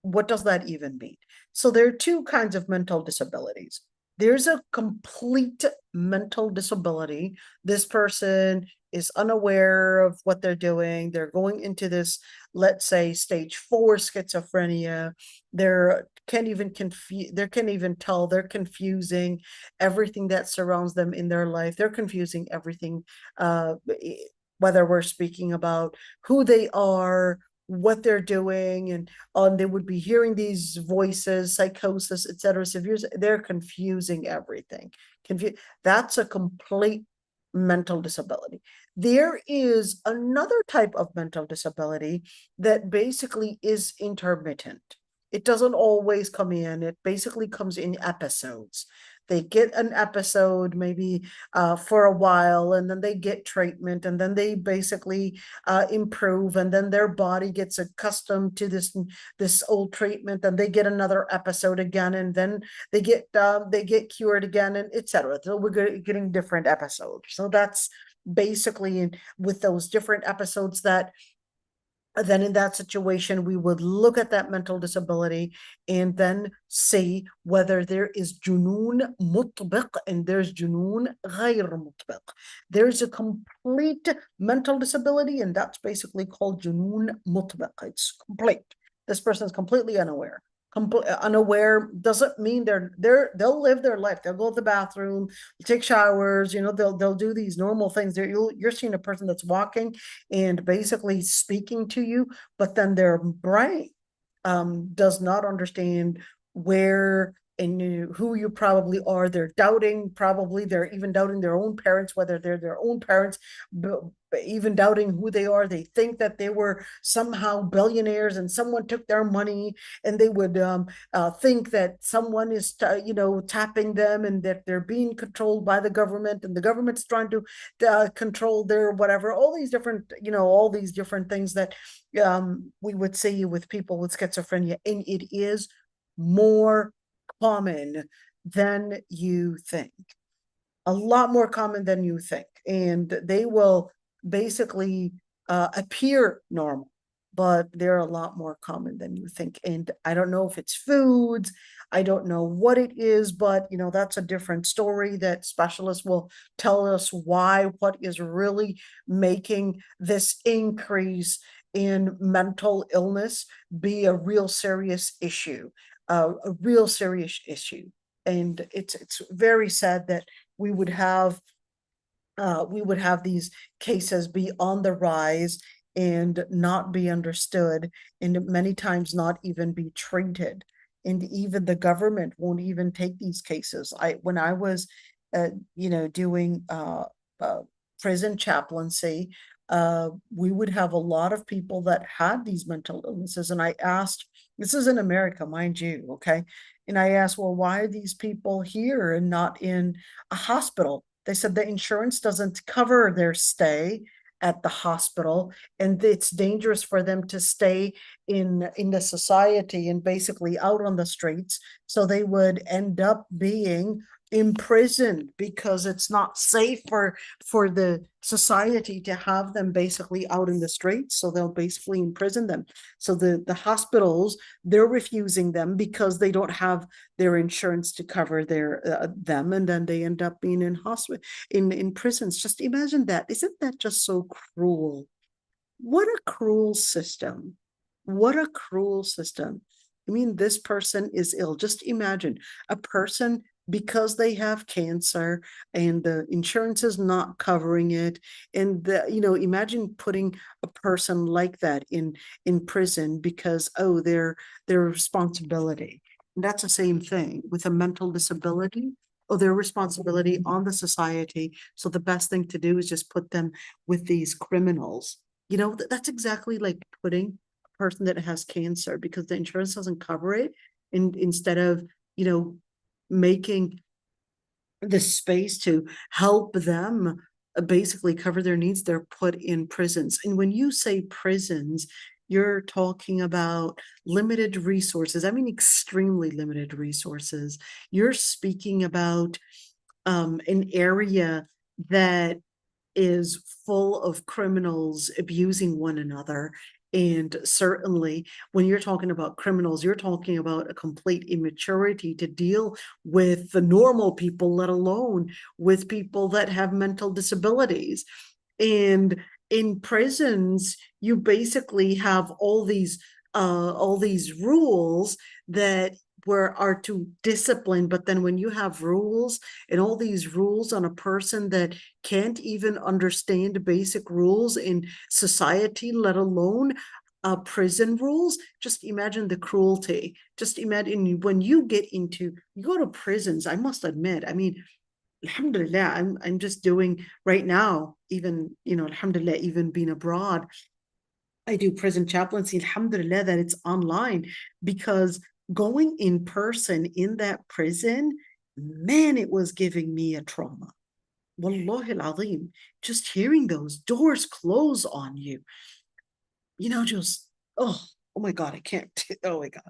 what does that even mean? So there are two kinds of mental disabilities. There's a complete mental disability. This person is unaware of what they're doing. They're going into this, let's say, stage 4 schizophrenia. They can't even tell. They're confusing everything that surrounds them in their life. They're confusing everything, whether we're speaking about who they are, what they're doing, and they would be hearing these voices, psychosis, etc. Severe, they're confusing everything. That's a complete mental disability. There is another type of mental disability that basically is intermittent. It doesn't always come in. It basically comes in episodes. They get an episode maybe for a while, and then they get treatment, and then they basically improve, and then their body gets accustomed to this old treatment, and they get another episode again, and then they get cured again, and etc. So we're getting different episodes. So that's basically with those different episodes that. Then in that situation, we would look at that mental disability and then see whether there is junoon mutbiq and there's junoon ghayr mutbiq. There's a complete mental disability, and that's basically called junoon mutbiq. It's complete. This person is completely unaware. unaware doesn't mean they'll live their life. They'll go to the bathroom, take showers, they'll do these normal things. You're seeing a person that's walking and basically speaking to you, but then their brain does not understand where and who you probably are. They're doubting, probably they're even doubting their own parents, whether they're their own parents, but even doubting who they are. They think that they were somehow billionaires and someone took their money, and they would think that someone is tapping them, and that they're being controlled by the government, and the government's trying to control their whatever, all these different things that we would see with people with schizophrenia. And it is more common than you think, a lot more common than you think. And they will basically appear normal, but they're a lot more common than you think. And I don't know if it's foods, I don't know what it is, but that's a different story that specialists will tell us what is really making this increase in mental illness be a real serious issue. And it's very sad that we would have these cases be on the rise and not be understood, and many times not even be treated. And even the government won't even take these cases. When I was doing prison chaplaincy, we would have a lot of people that had these mental illnesses. And I asked, this is in America, mind you, okay? And I asked, well, why are these people here and not in a hospital? They said the insurance doesn't cover their stay at the hospital, and it's dangerous for them to stay in the society and basically out on the streets. So they would end up being imprisoned because it's not safe for the society to have them basically out in the streets. So they'll basically imprison them. So the hospitals, they're refusing them because they don't have their insurance to cover them, and then they end up being in prisons. Just imagine that. Isn't that just so cruel? What a cruel system. What a cruel system. I mean, this person is ill. Just imagine a person, because they have cancer and the insurance is not covering it. And imagine putting a person like that in prison because, their responsibility. And that's the same thing with a mental disability, or their responsibility on the society. So the best thing to do is just put them with these criminals. That's exactly like putting a person that has cancer because the insurance doesn't cover it. And instead of, making the space to help them basically cover their needs, they're put in prisons. And when you say prisons, you're talking about limited resources. I mean, extremely limited resources. You're speaking about an area that is full of criminals abusing one another. And certainly when you're talking about criminals, you're talking about a complete immaturity to deal with the normal people, let alone with people that have mental disabilities. And in prisons, you basically have all these rules that are to discipline. But then when you have rules and all these rules on a person that can't even understand basic rules in society, let alone prison rules, just imagine the cruelty. Just imagine when you go to prisons. I must admit, I mean, alhamdulillah, I'm just doing right now, even, alhamdulillah, even being abroad, I do prison chaplaincy, alhamdulillah, that it's online, because going in person in that prison, man, it was giving me a trauma. Wallahi al-azim, just hearing those doors close on you, just, oh my God, I can't, oh my God,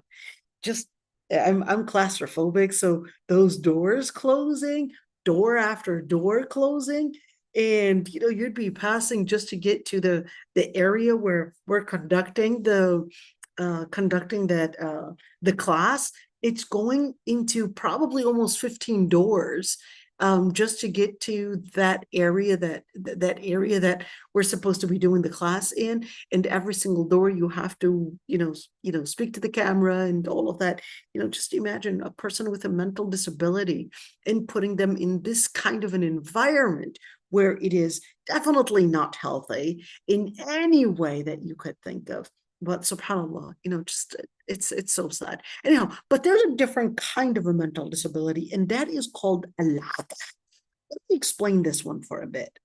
just, I'm claustrophobic. So those doors closing, door after door closing, and you'd be passing just to get to the area where we're conducting the class. It's going into probably almost 15 doors just to get to that area that we're supposed to be doing the class in. And every single door you have to, speak to the camera and all of that. Just imagine a person with a mental disability and putting them in this kind of an environment where it is definitely not healthy in any way that you could think of. But subhanAllah, just it's so sad. Anyhow, but there's a different kind of a mental disability, and that is called al-'ata. Let me explain this one for a bit.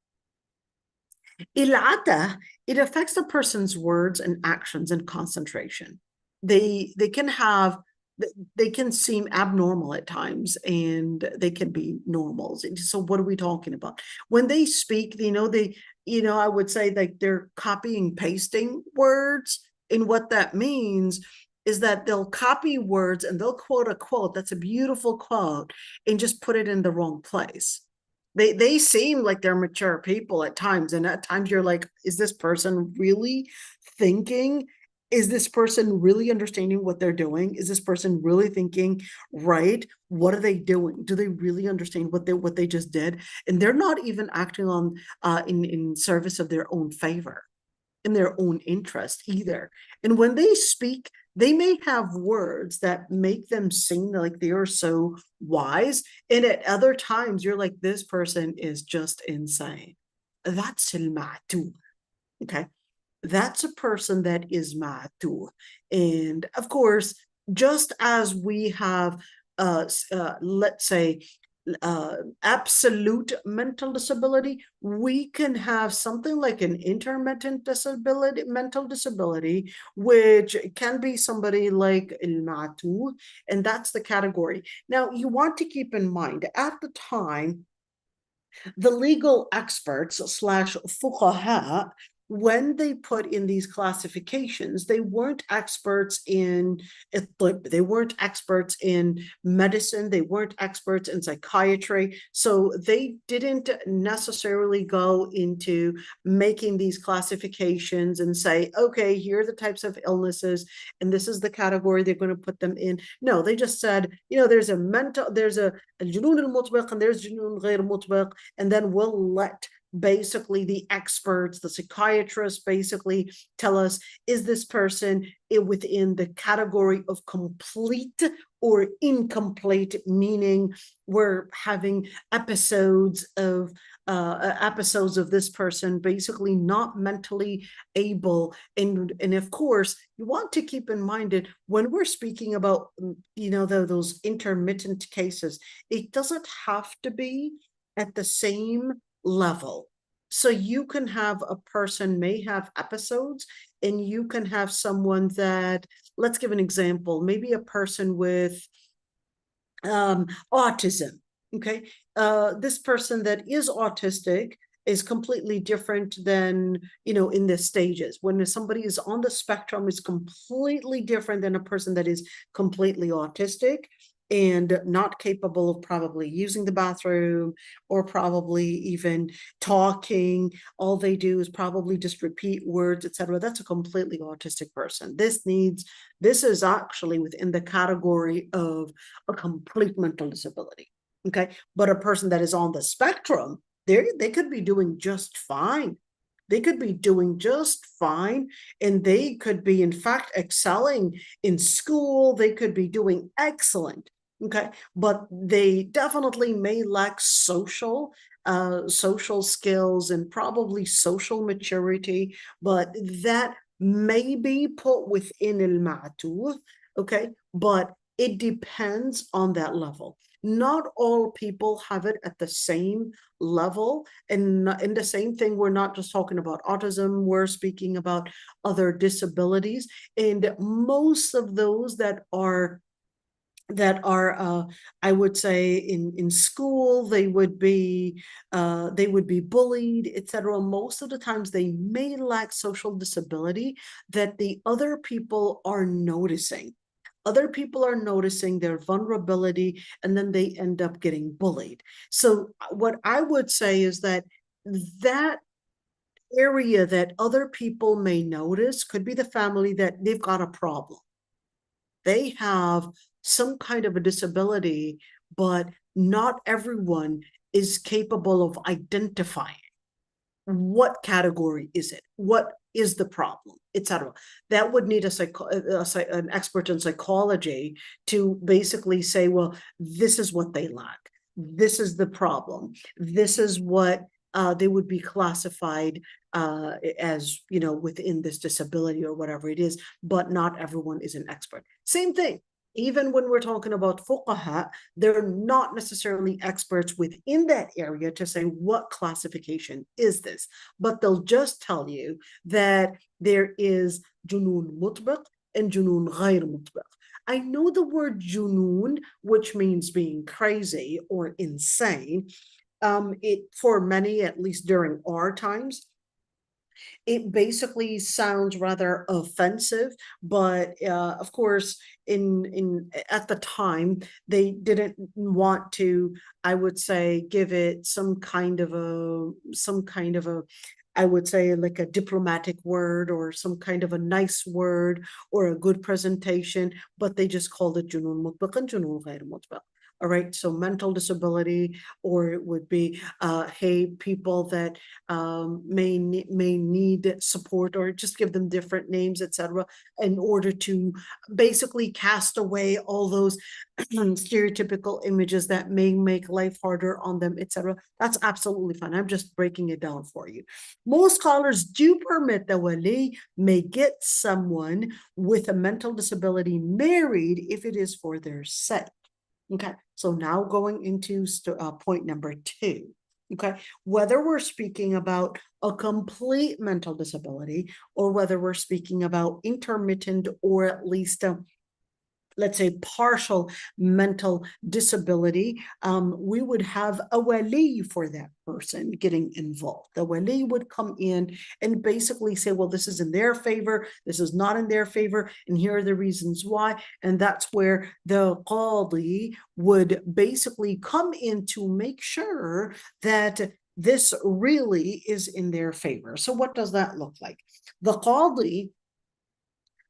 Al-'ata, it affects the person's words and actions and concentration. They can seem abnormal at times, and they can be normals. So what are we talking about? When they speak, I would say like they're copying, pasting words. And what that means is that they'll copy words and they'll quote a quote that's a beautiful quote and just put it in the wrong place. They seem like they're mature people at times, and at times you're like, is this person really thinking? Is this person really understanding what they're doing? Is this person really thinking right? What are they doing? Do they really understand what they just did? And they're not even acting on in service of their own favor, in their own interest either. And when they speak, they may have words that make them seem like they are so wise. And at other times, you're like, this person is just insane. That's al-ma'tu. Okay. That's a person that is ma'tu. And of course, just as we have, let's say, absolute mental disability, we can have something like an intermittent mental disability, which can be somebody like al-ma'tu, and that's the category. Now, you want to keep in mind, at the time, the legal experts / fuqaha, when they put in these classifications, they weren't experts in they weren't experts in medicine, they weren't experts in psychiatry, so they didn't necessarily go into making these classifications and say, okay, here are the types of illnesses and this is the category they're going to put them in. No, they just said, there's a al-junoon al-mutbiq and there's junoon ghayr mutbiq, and then we'll let basically the experts, the psychiatrists, basically tell us, is this person within the category of complete or incomplete, meaning we're having episodes of this person basically not mentally able. And of course, you want to keep in mind that when we're speaking about, those intermittent cases, it doesn't have to be at the same level. So you can have a person may have episodes, and you can have someone that, let's give an example, maybe a person with autism. Okay, this person that is autistic is completely different than, in the stages. When somebody is on the spectrum, is completely different than a person that is completely autistic and not capable of probably using the bathroom or probably even talking. All they do is probably just repeat words, etc. That's a completely autistic person. This is actually within the category of a complete mental disability. Okay, but a person that is on the spectrum, they could be doing just fine. They could be doing just fine, and they could be, in fact, excelling in school. They could be doing excellent. Okay, but they definitely may lack social skills and probably social maturity, but that may be put within al-ma'tu. Okay, but it depends on that level. Not all people have it at the same level. And in the same thing, we're not just talking about autism, we're speaking about other disabilities. And most of those that are I would say in school, they would be bullied, etc. Most of the times they may lack social disability that the other people are noticing. Other people are noticing their vulnerability, and then they end up getting bullied. So what I would say is that area that other people may notice could be the family that they've got a problem. They have some kind of a disability, but not everyone is capable of identifying what category is it, what is the problem, etc. That would need an expert in psychology to basically say, well, this is what they lack, this is the problem, this is what they would be classified as, you know, within this disability or whatever it is, but not everyone is an expert. Same thing. Even when we're talking about fuqaha, they're not necessarily experts within that area to say what classification is this, but they'll just tell you that there is junoon mutbaq and junoon ghayr mutbaq. I know the word junoon, which means being crazy or insane. It, for many, at least during our times, it basically sounds rather offensive, but of course, at the time, they didn't want to, I would say, give it some kind of a, I would say, like a diplomatic word or some kind of a nice word or a good presentation, but they just called it junoon mutbaq and junoon ghayr mutbaq. All right, so mental disability, or it would be, hey, people that may need support, or just give them different names, etc., in order to basically cast away all those stereotypical images that may make life harder on them, etc. That's absolutely fine. I'm just breaking it down for you. Most scholars do permit the wali may get someone with a mental disability married if it is for their sake. Okay, so now going into point number 2. Okay, whether we're speaking about a complete mental disability or whether we're speaking about intermittent or at least let's say partial mental disability, we would have a wali for that person getting involved. The wali would come in and basically say, well, this is in their favor, this is not in their favor, and here are the reasons why. And that's where the qadi would basically come in to make sure that this really is in their favor. So what does that look like? The qadi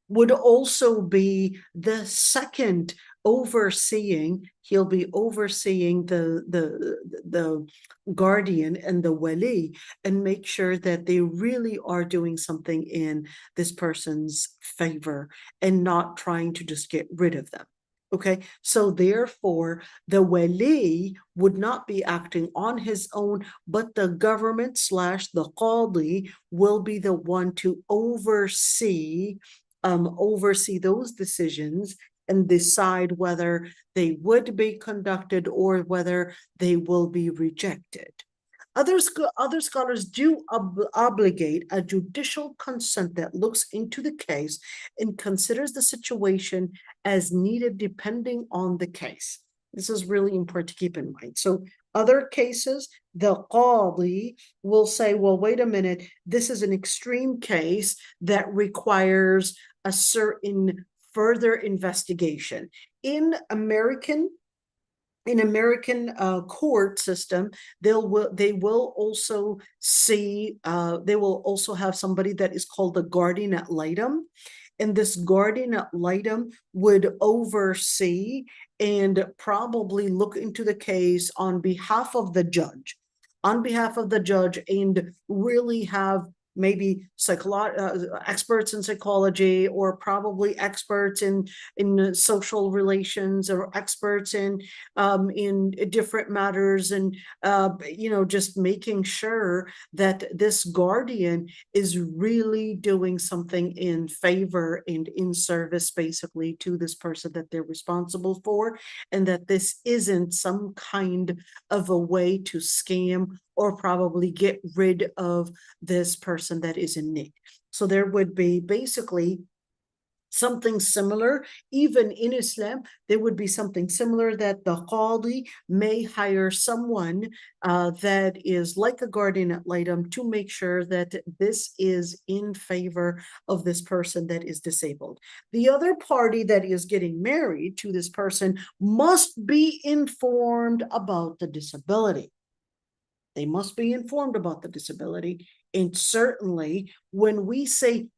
would also be the second overseeing. He'll be overseeing the guardian and the wali and make sure that they really are doing something in this person's favor and not trying to just get rid of them. Okay, so therefore, the wali would not be acting on his own, but the government / the qadi will be the one to oversee those decisions and decide whether they would be conducted or whether they will be rejected. Other scholars do obligate a judicial consent that looks into the case and considers the situation as needed depending on the case. This is really important to keep in mind. So other cases, the qadi will say, well, wait a minute, this is an extreme case that requires a certain further investigation. In American court system, they will also have somebody that is called the guardian ad litem, and this guardian ad litem would oversee and probably look into the case on behalf of the judge, and really have maybe experts in psychology, or probably experts in social relations, or experts in different matters, and just making sure that this guardian is really doing something in favor and in service, basically, to this person that they're responsible for, and that this isn't some kind of a way to scam or probably get rid of this person that is in need. So there would be basically something similar. Even in Islam, there would be something similar, that the qadi may hire someone that is like a guardian ad litem to make sure that this is in favor of this person that is disabled. The other party that is getting married to this person must be informed about the disability. They must be informed about the disability. And certainly when we say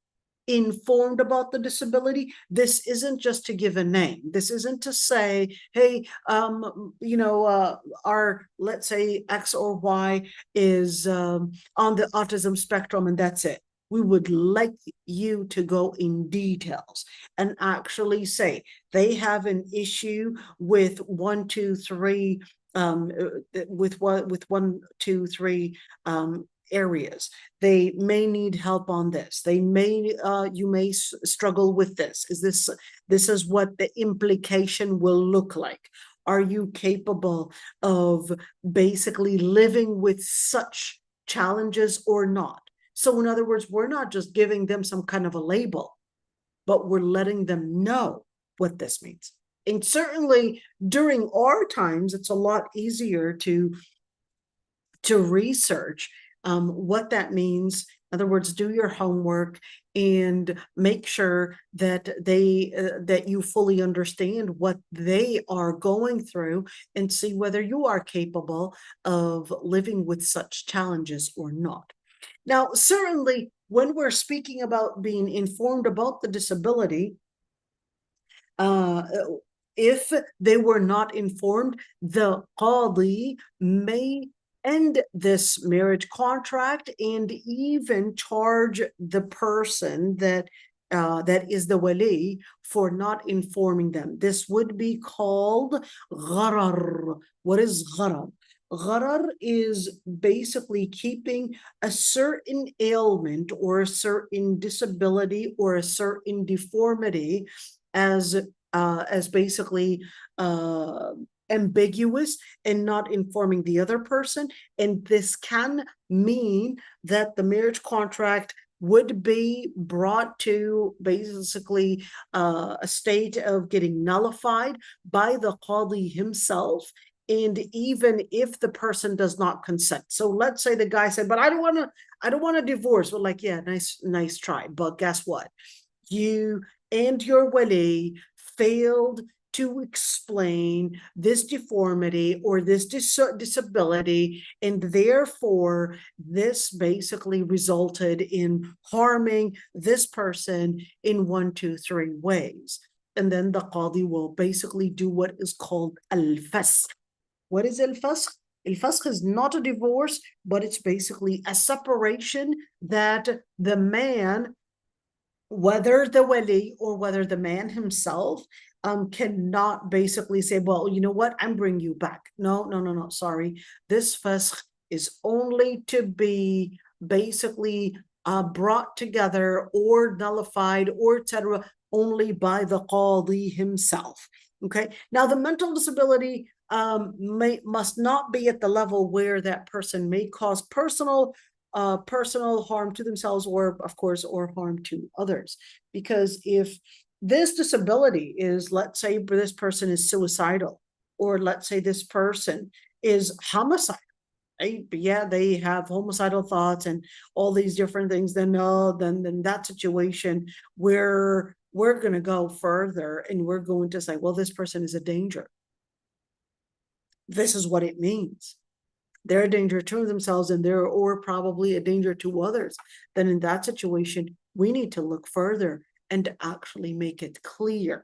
informed about the disability, this isn't just to give a name. This isn't to say, hey, our, let's say X or Y is on the autism spectrum and that's it. We would like you to go in details and actually say they have an issue with 1, 2, 3, with 1, 2, 3 areas. They may need help on this. They may, you may struggle with this. This is what the implication will look like. Are you capable of basically living with such challenges or not? So in other words, we're not just giving them some kind of a label, but we're letting them know what this means. And certainly during our times, it's a lot easier to research what that means. In other words, do your homework and make sure that that you fully understand what they are going through and see whether you are capable of living with such challenges or not. Now, certainly when we're speaking about being informed about the disability, if they were not informed, the qadi may end this marriage contract and even charge the person that is the wali for not informing them. This would be called gharar. What is gharar? Gharar is basically keeping a certain ailment or a certain disability or a certain deformity as basically ambiguous and not informing the other person. And this can mean that the marriage contract would be brought to basically a state of getting nullified by the qadi himself. And even if the person does not consent. So let's say the guy said, but I don't want to divorce. We're like, yeah, nice try. But guess what? You and your wali failed to explain this deformity or this disability, and therefore this basically resulted in harming this person in 1, 2, 3 ways. And then the qadi will basically do what is called al-fasq. What is al-fasq? Al-fasq is not a divorce, but it's basically a separation that the man, whether the wali or whether the man himself, cannot basically say, well, you know what, I'm bringing you back. No, sorry. This fasq is only to be basically brought together or nullified or etc. only by the qadi himself. Okay. Now the mental disability must not be at the level where that person may cause personal harm to themselves or, of course, or harm to others. Because if this disability is, let's say this person is suicidal, or let's say this person is homicidal, right? Yeah, they have homicidal thoughts and all these different things, then that situation where we're going to go further and we're going to say, well, this person is a danger. This is what it means. They're a danger to themselves and they're or probably a danger to others. Then in that situation, we need to look further and actually make it clear.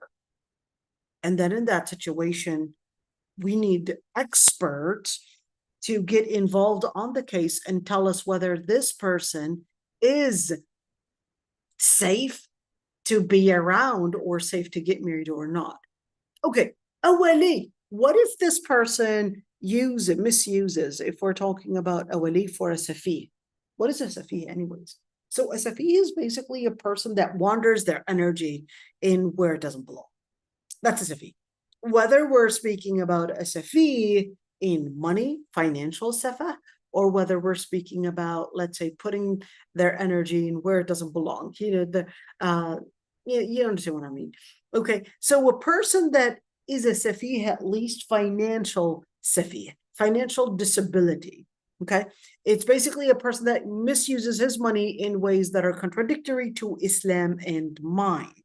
And then in that situation, we need experts to get involved on the case and tell us whether this person is safe to be around or safe to get married or not. Okay, a wali. What if this person misuses, if we're talking about a wali for a safi? What is a safi anyways? So a safi is basically a person that wanders their energy in where it doesn't belong. That's a safi. Whether we're speaking about a safi in money, financial safa, or whether we're speaking about, let's say, putting their energy in where it doesn't belong. You understand what I mean? Okay, so a person that is a safi, at least financial safi, financial disability. Okay, it's basically a person that misuses his money in ways that are contradictory to Islam and mind.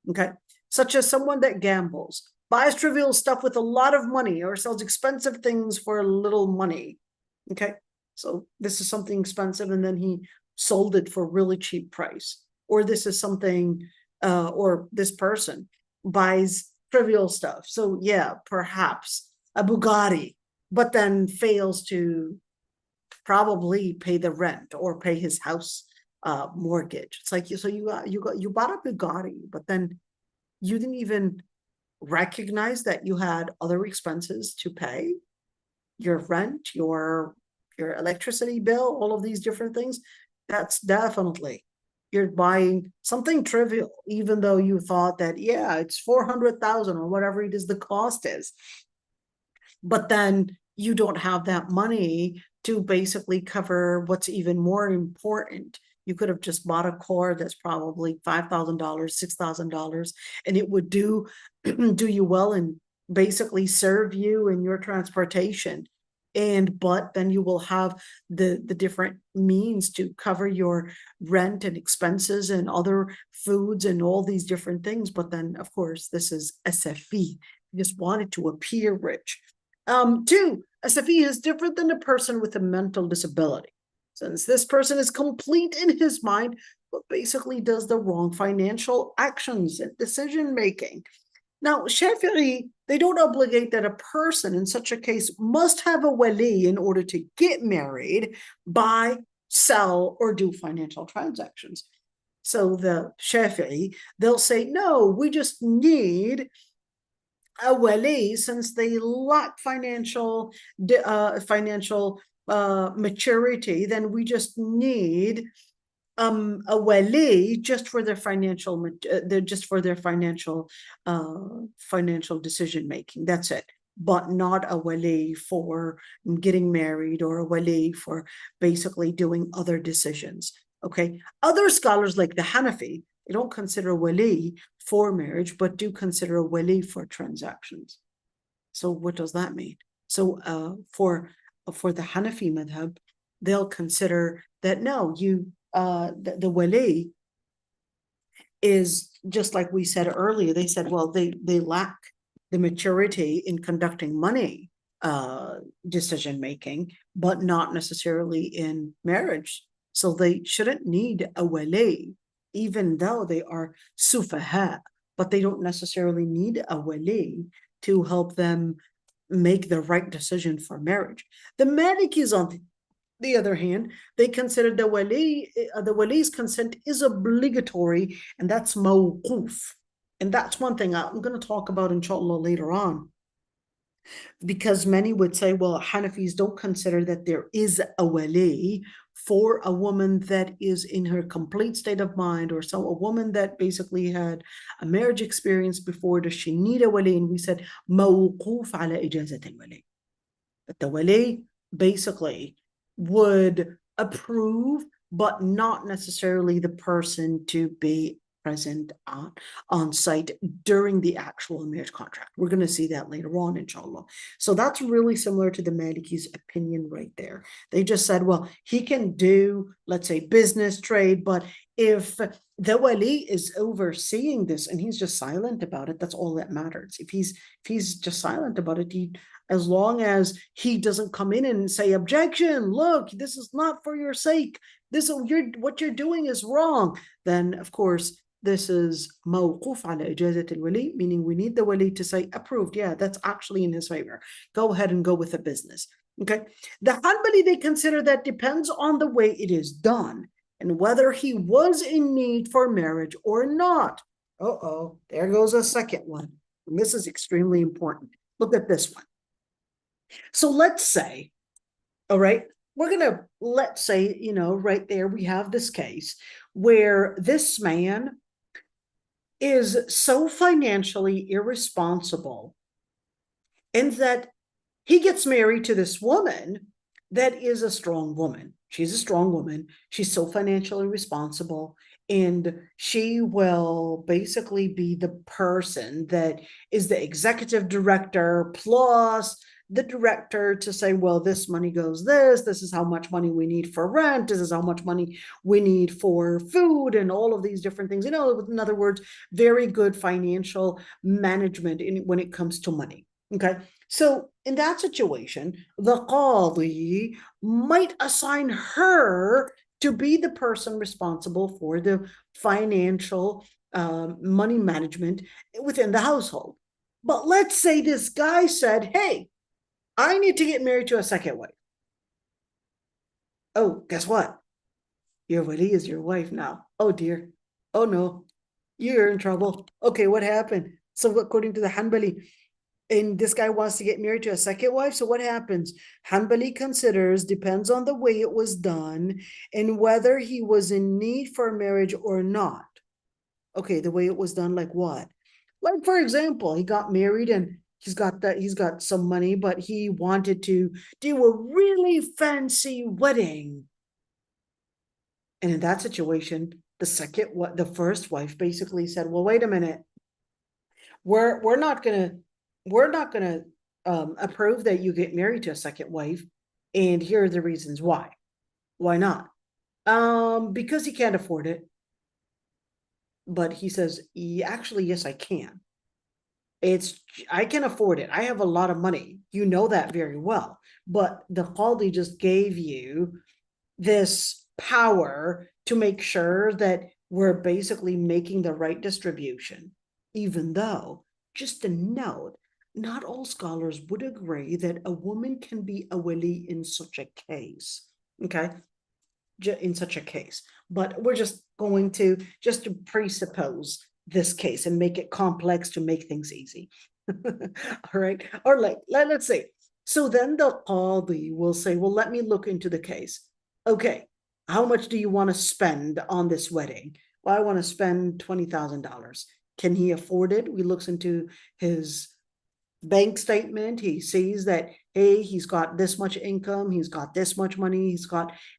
Okay, such as someone that gambles, buys trivial stuff with a lot of money, or sells expensive things for a little money. Okay, so this is something expensive and then he sold it for a really cheap price. or this is something, or this person buys trivial stuff. So yeah, perhaps a Bugatti, but then fails to probably pay the rent or pay his house mortgage. It's like, so you bought a Bugatti, but then you didn't even recognize that you had other expenses to pay, your rent, your electricity bill, all of these different things. That's definitely, you're buying something trivial, even though you thought that, yeah, it's 400,000 or whatever it is the cost is. But then you don't have that money to basically cover what's even more important. You could have just bought a car that's probably $5,000, $6,000, and it would do you well and basically serve you in your transportation. But then you will have the different means to cover your rent and expenses and other foods and all these different things. But then, of course, this is a safi. You just wanted to appear rich. Two, a safi is different than a person with a mental disability, since this person is complete in his mind, but basically does the wrong financial actions and decision making. Now, Shafi'i, they don't obligate that a person in such a case must have a wali in order to get married, buy, sell, or do financial transactions. So the Shafi'i, they'll say, no, we just need a wali, since they lack financial maturity, then we just need a wali just for their financial financial decision making. That's it. But not a wali for getting married or a wali for basically doing other decisions. Okay. Other scholars like the Hanafi, they don't consider a wali for marriage, but do consider a wali for transactions. So what does that mean? So for the Hanafi madhab, they'll consider that no, the wali is just like we said earlier. They said, well, they lack the maturity in conducting money decision making, but not necessarily in marriage. So they shouldn't need a wali, even though they are sufaha, but they don't necessarily need a wali to help them make the right decision for marriage. The Malikis, on the other hand, they consider the wali's consent is obligatory, and that's mawquf. And that's one thing I'm going to talk about, inshallah, later on. Because many would say, well, Hanafis don't consider that there is a wali for a woman that is in her complete state of mind, or a woman that basically had a marriage experience before. Does she need a wali? And we said, mawquf ala ijazat al-wali. That the wali basically would approve, but not necessarily the person to be present on site during the actual marriage contract. We're going to see that later on, inshallah. So that's really similar to the Maliki's opinion right there. They just said, well, he can do, let's say, business, trade, but if the wali is overseeing this and he's just silent about it, that's all that matters. If he's just silent about it, as long as he doesn't come in and say, objection, look, this is not for your sake, what you're doing is wrong, then of course this is mawquf ala ijazat al-wali, meaning we need the wali to say, approved, yeah, that's actually in his favor. Go ahead and go with the business. Okay. The Hanbali, they consider that depends on the way it is done and whether he was in need for marriage or not. There goes a second one. And this is extremely important. Look at this one. So let's say, all right, let's say, right there, we have this case where this man is so financially irresponsible, and that he gets married to this woman that is a strong woman. She's a strong woman. She's so financially responsible, and she will basically be the person that is the executive director plus the director to say, well, this money goes this is how much money we need for rent, this is how much money we need for food, and all of these different things. In other words, very good financial management when it comes to money. Okay. So in that situation, the qadi might assign her to be the person responsible for the financial money management within the household. But let's say this guy said, hey, I need to get married to a second wife. Oh, guess what? Your wali is your wife now. Oh dear. Oh no, you're in trouble. Okay, what happened? So according to the Hanbali, and this guy wants to get married to a second wife. So what happens? Hanbali considers, depends on the way it was done and whether he was in need for marriage or not. Okay, the way it was done, like what? Like, for example, he got married and he's got some money, but he wanted to do a really fancy wedding. And in that situation, the first wife basically said, well, wait a minute. We're not gonna approve that you get married to a second wife. And here are the reasons why. Why not? Because he can't afford it. But he says, actually, yes, I can. I can afford it. I have a lot of money. You know that very well. But the Qadi just gave you this power to make sure that we're basically making the right distribution, even though, just a note, not all scholars would agree that a woman can be a wali in such a case, okay? In such a case, but we're just going to presuppose this case and make it complex to make things easy. All right, or let's say, so then the Qadi will say, well, let me look into the case. Okay, how much do you want to spend on this wedding? Well, I want to spend $20,000. Can he afford it? We looks into his bank statement. He sees that, hey, he's got this much income, he's got this much money,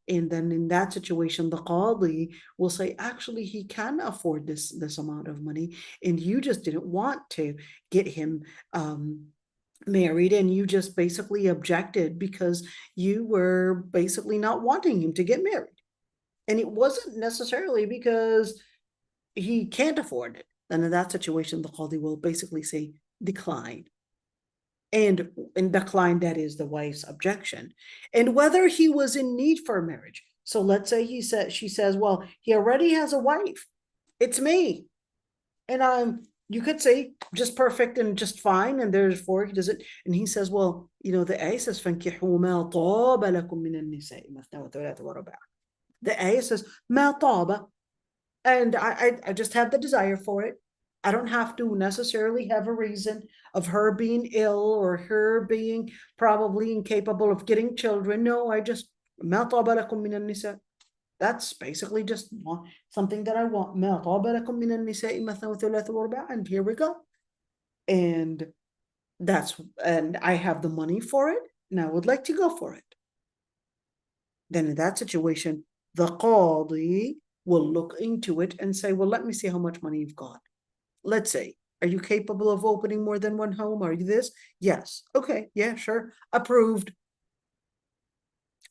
and then in that situation, the Qadi will say, actually, he can afford this amount of money, and you just didn't want to get him married, and you just basically objected because you were basically not wanting him to get married. And it wasn't necessarily because he can't afford it. And in that situation, the Qadi will basically say, decline. And decline, that is the wife's objection. And whether he was in need for marriage. So let's say she says, well, he already has a wife. It's me. And you could say just perfect and just fine, and therefore he doesn't. And he says, well, the ayah says, فَانْكِحُوا مَا طَابَ لَكُم مِّنَ النِّسَاءِ مَثْنَىٰ وَثُلَاثَ وَرُبَاعَ. The ayah says, مَا طَابَ, and I just have the desire for it. I don't have to necessarily have a reason of her being ill or her being probably incapable of getting children. No, I just, مَا طَابَ لَكُم مِّنَ النِّسَاءِ. That's basically just something that I want. مَا طَابَ لَكُم مِّنَ النِّسَاءِ مَثْنَىٰ وَثُلَاثَ وَرُبَاعَ. And here we go. And I have the money for it, and I would like to go for it. Then in that situation, the Qadi will look into it and say, well, let me see how much money you've got. Let's say, are you capable of opening more than one home? Are you this? Yes. Okay. Yeah, sure. Approved.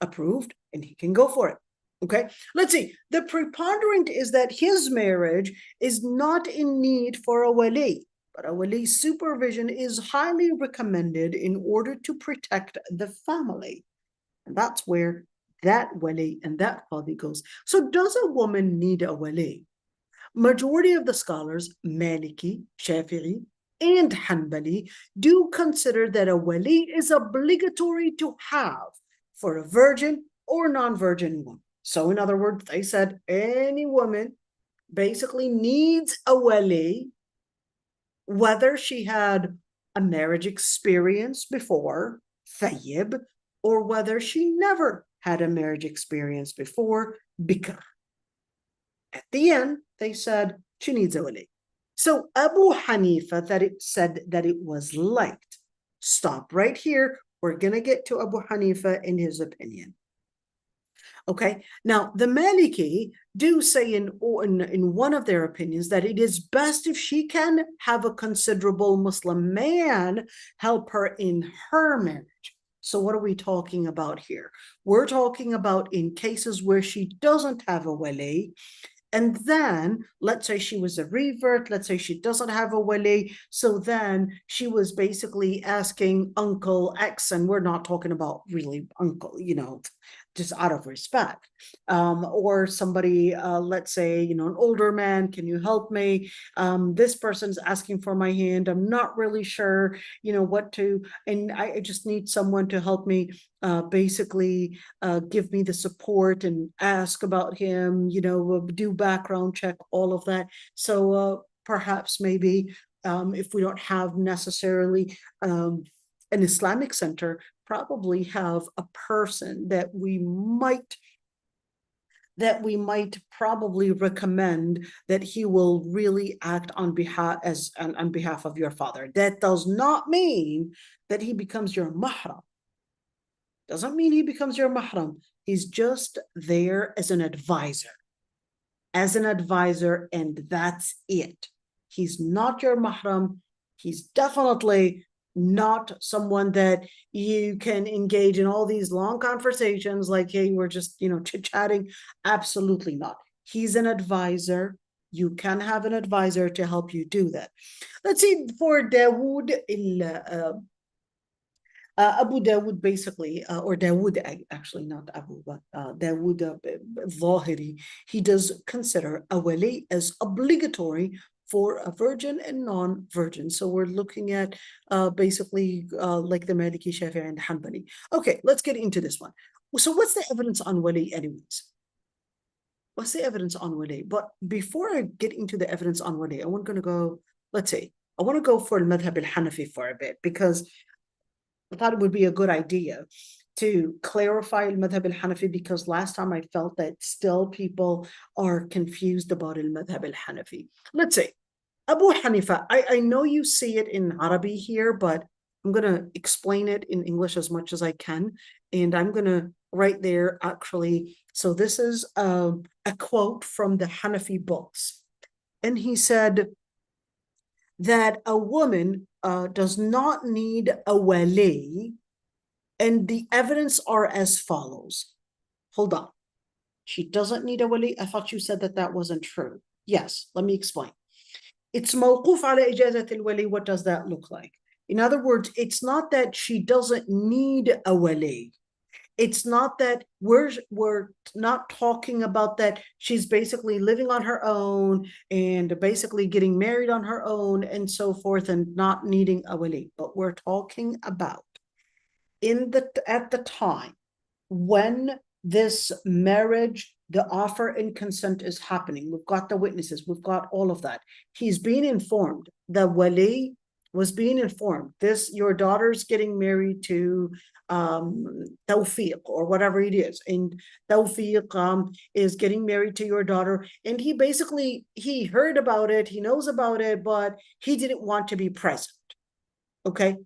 Approved. And he can go for it. Okay. Let's see. The preponderant is that his marriage is not in need for a wali, but a wali's supervision is highly recommended in order to protect the family. And that's where that wali and that Qadi goes. So does a woman need a wali? Majority of the scholars, Maliki, Shafi'i, and Hanbali, do consider that a wali is obligatory to have for a virgin or non-virgin woman. So in other words, they said any woman basically needs a wali, whether she had a marriage experience before, thayyib, or whether she never had a marriage experience before, bikr. At the end, they said she needs a wali. So Abu Hanifa said that it was liked. Stop right here. We're going to get to Abu Hanifa in his opinion. Okay, now the Maliki do say in one of their opinions that it is best if she can have a considerable Muslim man help her in her marriage. So what are we talking about here? We're talking about in cases where she doesn't have a wali, and then let's say she was a revert, let's say she doesn't have a wali, so then she was basically asking Uncle X, and we're not talking about really uncle, just out of respect. Or somebody, let's say, an older man, can you help me? This person's asking for my hand. I'm not really sure, what to, and I just need someone to help me, basically give me the support and ask about him, do background check, all of that. So perhaps maybe if we don't have necessarily an Islamic center, probably have a person that we might probably recommend that he will really act on behalf of your father. That does not mean that he becomes your mahram. Doesn't mean he becomes your mahram. He's just there as an advisor. And that's it. He's not your mahram. He's definitely not someone that you can engage in all these long conversations like, hey, we're just, chit-chatting. Absolutely not. He's an advisor. You can have an advisor to help you do that. Let's see, for Dawood, Abu Dawood basically, or Dawood, actually not Abu, but Dawood Zahiri, he does consider a wali as obligatory for a virgin and non-virgin. So we're looking at basically like the Maliki, Shafi'i, and Hanbali. Okay, let's get into this one. So what's the evidence on wali anyways? What's the evidence on wali? But before I get into the evidence on wali, I want to go for al-madhab al-Hanafi for a bit, because I thought it would be a good idea to clarify al-madhab al-Hanafi, because last time I felt that still people are confused about al-madhab al-Hanafi. Let's say Abu Hanifa, I know you see it in Arabic here, but I'm going to explain it in English as much as I can. And I'm going to write there actually. So this is a quote from the Hanafi books. And he said that a woman does not need a wali, and the evidence are as follows. Hold on. She doesn't need a wali. I thought you said that wasn't true. Yes, let me explain. It's mawquf ala ijazat al-wali. What does that look like? In other words, it's not that she doesn't need a wali. It's not that we're not talking about that she's basically living on her own and basically getting married on her own and so forth and not needing a wali. But we're talking about at the time when this marriage, the offer and consent is happening. We've got the witnesses, we've got all of that. He's being informed. The wali was being informed. Your daughter's getting married to Tawfiq or whatever it is. And Tawfiq is getting married to your daughter. And he heard about it, he knows about it, but he didn't want to be present. Okay.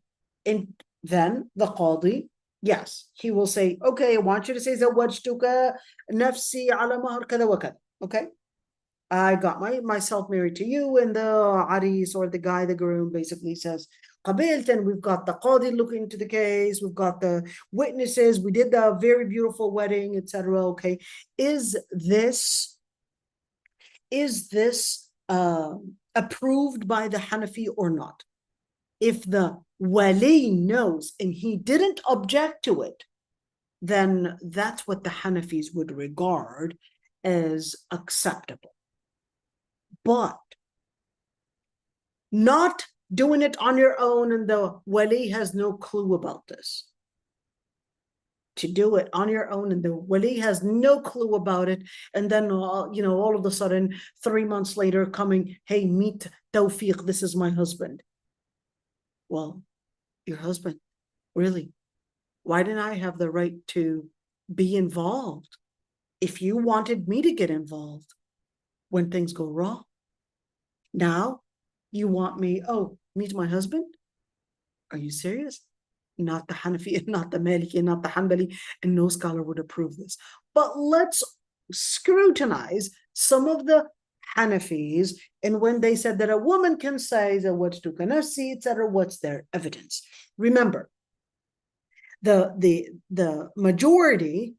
And then the Qadi, yes, he will say, okay, I want you to say zawajtuka nafsi ala mahr kada wa kada. Okay. I got myself married to you, and the Aris, or the guy, the groom, basically says, qabilt, and we've got the Qadi looking into the case, we've got the witnesses, we did the very beautiful wedding, etc. Okay. Is this approved by the Hanafi or not? If the wali knows and he didn't object to it, then that's what the Hanafis would regard as acceptable. But not doing it on your own and the wali has no clue about this. To do it on your own and the wali has no clue about it, and then all of a sudden 3 months later coming, hey, meet Tawfiq, this is my husband. Well, your husband, really? Why didn't I have the right to be involved? If you wanted me to get involved when things go wrong, now you want me, meet my husband? Are you serious? Not the Hanafi, not the Maliki, not the Hanbali, and no scholar would approve this. But let's scrutinize some of the Hanafis, and when they said that a woman can say zawajtuka nafsi, etc., what's their evidence? Remember, the majority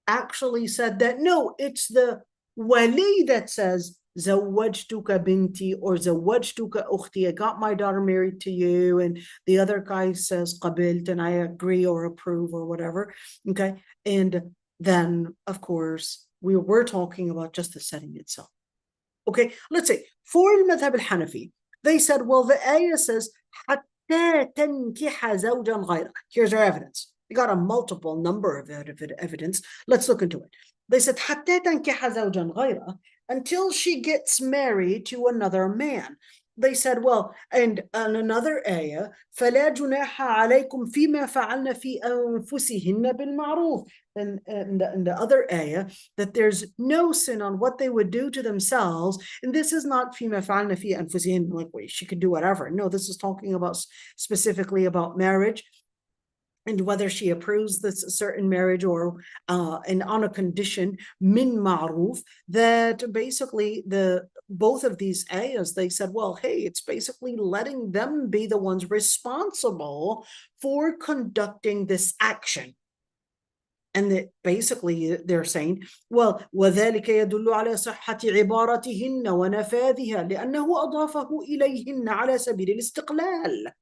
actually said that no, it's the wali that says zawajtuka binti or zawajtuka ukhti, I got my daughter married to you, and the other guy says qabilt, and I agree or approve or whatever. Okay, and then of course we were talking about just the setting itself. Okay, let's say for al-madhhab al-Hanafi, they said, well, the ayah says, حَتَّى تَنْكِحَ زَوْجًا غَيْرَهُ. Here's our evidence. We got a multiple number of evidence. Let's look into it. They said, حَتَّى تَنْكِحَ زَوْجًا غَيْرَهُ, until she gets married to another man. They said, well, and another ayah, فَلَا جُنَاحَ عَلَيْكُمْ فِيمَا فَعَلْنَ فِي أَنفُسِهِنَّ بِالْمَعْرُوفِ. And in the other ayah, that there's no sin on what they would do to themselves. And this is not فِيمَا فَعَلْنَ فِي أَنفُسِهِنَّ, like, wait, she could do whatever. No, this is talking about specifically about marriage, and whether she approves this certain marriage or and on a condition min ma'ruf, that basically both of these ayahs, they said, well, hey, it's basically letting them be the ones responsible for conducting this action. And that basically they're saying, well, وَذَلِكَ يَدُلُّ عَلَى صَحَّةِ عِبَارَتِهِنَّ وَنَفَاذِهَا لِأَنَّهُ أَضَافَهُ إِلَيْهِنَّ عَلَى سَبِيلِ الْإِسْتِقْلَالِ.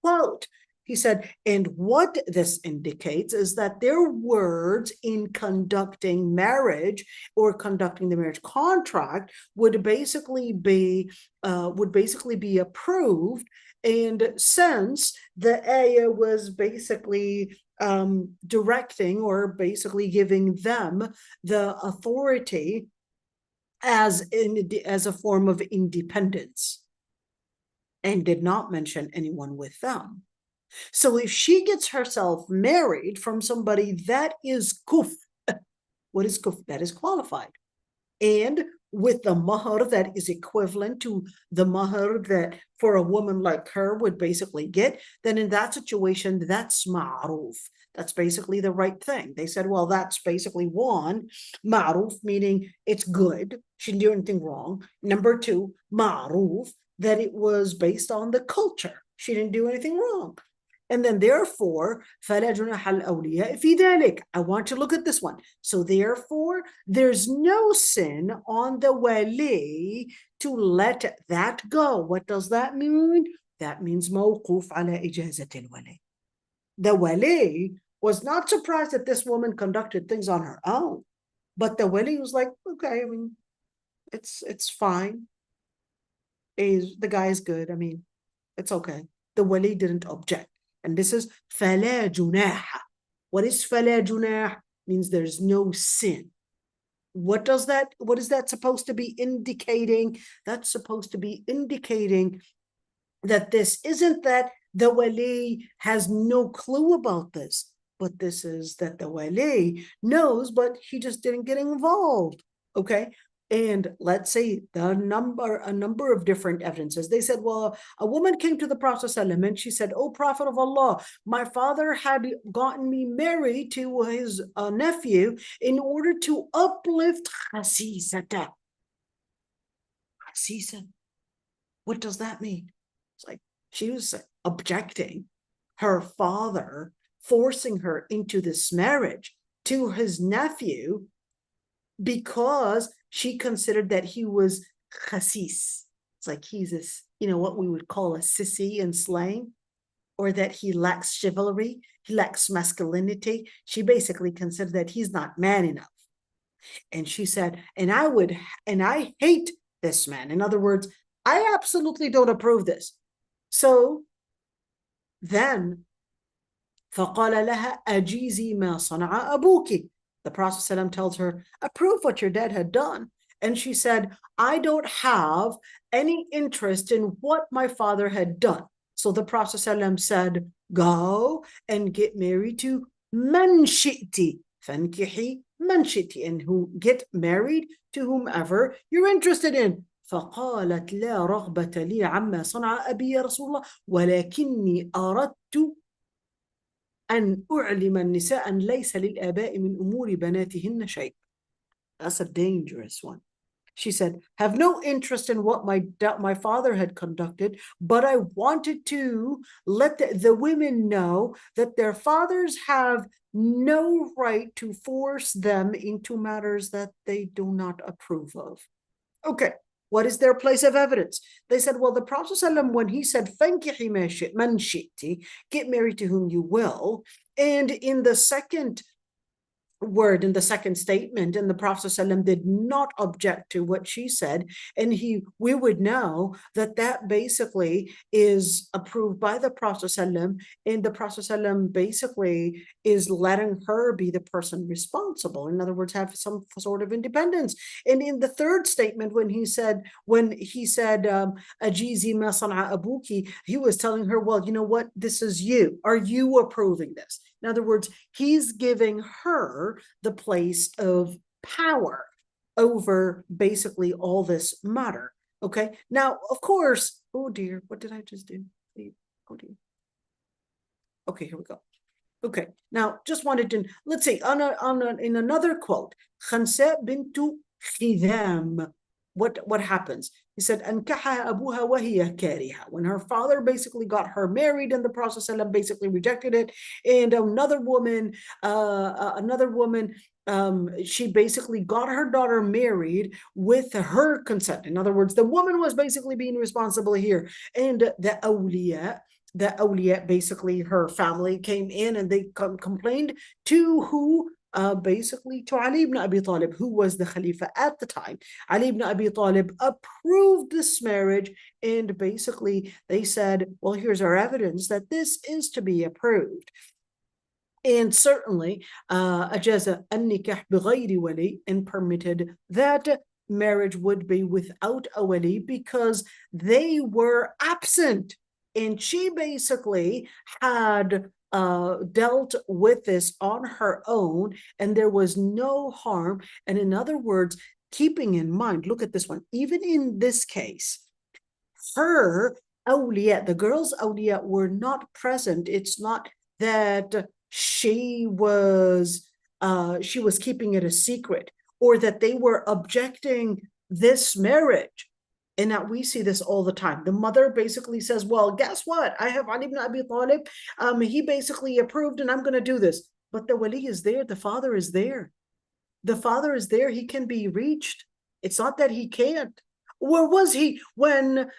Quote, he said, and what this indicates is that their words in conducting marriage or conducting the marriage contract would basically be approved. And since the ayah was basically directing or basically giving them the authority as a form of independence, and did not mention anyone with them. So if she gets herself married from somebody that is kuf, what is kuf? That is qualified. And with the mahar that is equivalent to the mahar that for a woman like her would basically get, then in that situation, that's ma'ruf. That's basically the right thing. They said, well, that's basically one, ma'ruf, meaning it's good. She didn't do anything wrong. Number two, ma'ruf, that it was based on the culture. She didn't do anything wrong. And then therefore, فَلَا جُنَاحَ الْأَوْلِيَاءِ فِي ذَلِكَ. I want to look at this one. So therefore, there's no sin on the wali to let that go. What does that mean? That means موقوف على إجازة الولي. The wali was not surprised that this woman conducted things on her own, but the wali was like, okay, I mean, it's fine. The guy is good. I mean, it's okay. The wali didn't object. And this is فَلَا جُنَاحَ. What is فَلَا جُنَاح? Means there's no sin. What is that supposed to be indicating? That's supposed to be indicating that this isn't that the wali has no clue about this, but this is that the wali knows, but he just didn't get involved. Okay. And let's say a number of different evidences. They said, well, a woman came to the Prophet ﷺ and she said, oh, Prophet of Allah, my father had gotten me married to his nephew in order to uplift khasisata. Khasisa. What does that mean? It's like she was objecting her father forcing her into this marriage to his nephew because she considered that he was khasis. It's like he's this, what we would call a sissy in slang, or that he lacks chivalry, he lacks masculinity. She basically considered that he's not man enough. And she said, and I hate this man. In other words, I absolutely don't approve this. So then, فَقَالَ لَهَا أَجِيزِي مَا صَنَعَ أَبُوكِ. The Prophet ﷺ tells her, approve what your dad had done. And she said, I don't have any interest in what my father had done. So the Prophet ﷺ said, go and get married to man shi'ti. فَانْكِحِي man shi'ti. And who get married to whomever you're interested in. فقالت لا رغبة لي عما صنع أبي يا رسول الله ولكني أردت أن أعلم النساء أن ليس للآباء من أمور بناتهن شيء. That's a dangerous one. She said, have no interest in what my father had conducted, but I wanted to let the women know that their fathers have no right to force them into matters that they do not approve of. Okay. What is their place of evidence? They said, well, the Prophet ﷺ, when he said, فَانْكِحِي مَن شِئْتِ, get married to whom you will. And in the second word in the second statement, and the Prophet ﷺ did not object to what she said, and we would know that that basically is approved by the Prophet ﷺ, and the Prophet ﷺ basically is letting her be the person responsible. In other words, have some sort of independence. And in the third statement, when he said Ajizi ma sana'a abuki, he was telling her, well, you know what, this is you. Are you approving this? In other words, he's giving her the place of power over basically all this matter. Okay. Now, of course, oh dear, what did I just do? Oh dear. Okay, here we go. Okay. Now, just wanted to, let's see, in another quote, Khansa bintu Khidam. What happens? He said, "Ankaha abuha wa hiya kariha." When her father basically got her married, and the Prophet basically rejected it, and another woman, she basically got her daughter married with her consent. In other words, the woman was basically being responsible here, and the awliya, basically her family came in and they complained to who? Basically to Ali ibn Abi Talib, who was the Khalifa at the time. Ali ibn Abi Talib approved this marriage, and basically they said, well, here's our evidence that this is to be approved. And certainly, ajaza an-nikah bighayri wali, and permitted that marriage would be without a wali because they were absent. And she basically had dealt with this on her own, and there was no harm. And in other words, keeping in mind, look at this one, even in this case, her awliya, the girl's awliya, were not present. It's not that she was keeping it a secret, or that they were objecting this marriage. And now we see this all the time. The mother basically says, well, guess what? I have Ali ibn Abi Talib. He basically approved, and I'm going to do this. But the wali is there. The father is there. The father is there. He can be reached. It's not that he can't. Where was he when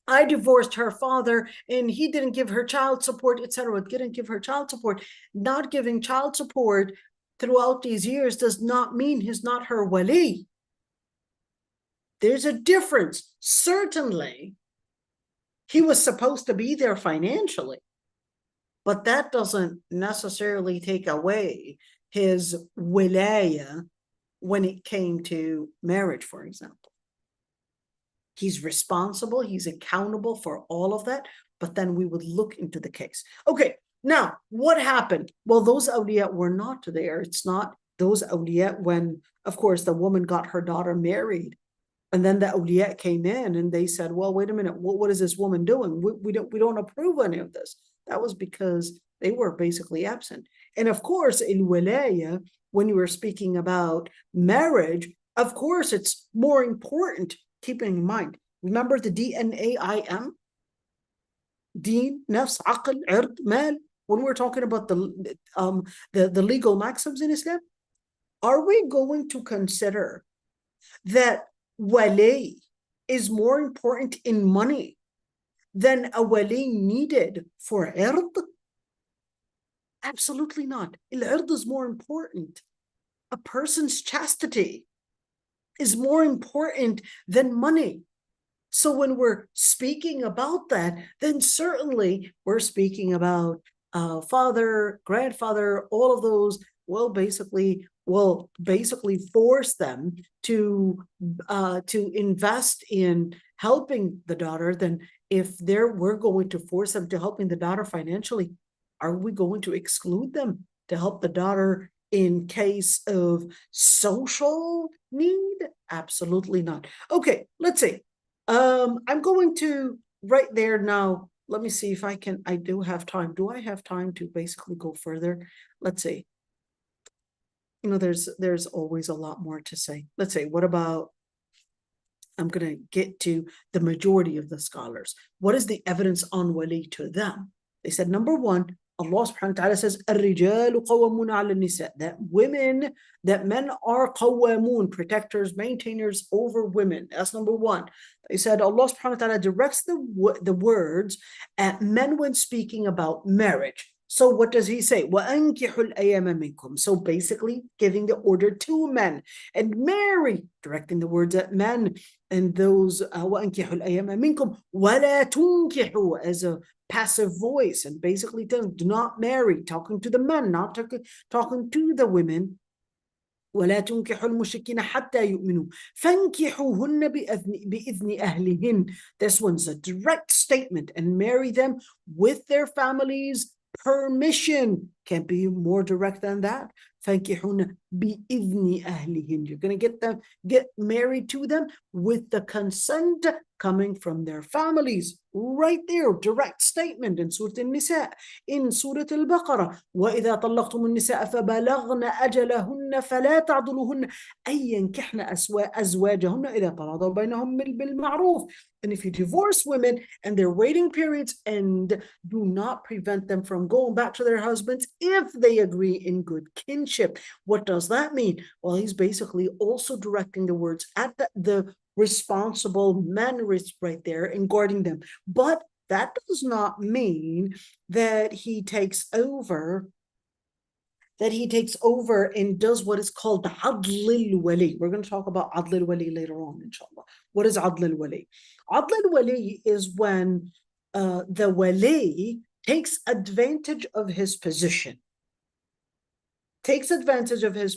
I divorced her father and he didn't give her child support, etc. Didn't give her child support. Not giving child support throughout these years does not mean he's not her wali. There's a difference. Certainly, he was supposed to be there financially, but that doesn't necessarily take away his wilaya when it came to marriage, for example. He's responsible, he's accountable for all of that, but then we would look into the case. Okay, now, what happened? Well, those awliya were not there. It's not those awliya when, of course, the woman got her daughter married. And then the awliya came in and they said, well, wait a minute, what is this woman doing? We don't approve any of this. That was because they were basically absent. And of course, in wilaya, when you were speaking about marriage, of course, it's more important, keeping in mind. Remember the DNAIM? Deen, nafs, aql, ird, mal. When we're talking about the legal maxims in Islam, are we going to consider that wali is more important in money than a wali needed for ird? Absolutely not. Ird is more important. A person's chastity is more important than money. So when we're speaking about that, then certainly we're speaking about father, grandfather, all of those will basically force them to invest in helping the daughter. Then if we're going to force them to helping the daughter financially, are we going to exclude them to help the daughter in case of social need? Absolutely not. Okay, let's see. I'm going to right there now. Let me see if I do have time. Do I have time to basically go further? Let's see. You know, there's always a lot more to say. Let's say, what about, I'm going to get to the majority of the scholars. What is the evidence on wali to them? They said, number one, Allah subhanahu wa ta'ala says, الرجال قوامون على النساء, that men are qawamun, protectors, maintainers over women. That's number one. They said Allah subhanahu wa ta'ala directs the words at men when speaking about marriage. So what does he say? وَأَنْكِحُوا الْأَيَامَ مِنْكُمْ. So basically giving the order to men and marry, directing the words at men and those وَأَنْكِحُوا الْأَيَامَ مِنْكُمْ وَلَا تُنْكِحُوا as a passive voice, and basically telling do not marry, talking to the men, not talking to the women. ولا تنكحوا المشركين حتى يؤمنوا فانكحوهن بإذن أهلهن. This one's a direct statement, and marry them with their families' permission. Can't be more direct than that. فانكحوهن بإذن أهلهن. You're going to get married to them with the consent coming from their families. Right there, direct statement in Surah An-Nisa, in Surah Al-Baqarah. وَإِذَا طَلَّقْتُمُ النِّسَاءَ فَبَلَغْنَ أَجَلَهُنَّ فَلَا تَعْضُلُوهُنَّ أَن يَنكِحْنَ أَزْوَاجَهُنَّ إِذَا تَرَاضَوْا بَيْنَهُم بِالْمَعْرُوفِ. And if you divorce women and their waiting periods, and do not prevent them from going back to their husbands if they agree in good kinship. What does that mean? Well, he's basically also directing the words at the responsible men right there and guarding them. But that does not mean that he takes over and does what is called adl al-wali. We're going to talk about adl al-wali later on, inshallah. What is adl al-wali? Adl al-wali is when the wali takes advantage of his position, takes advantage of his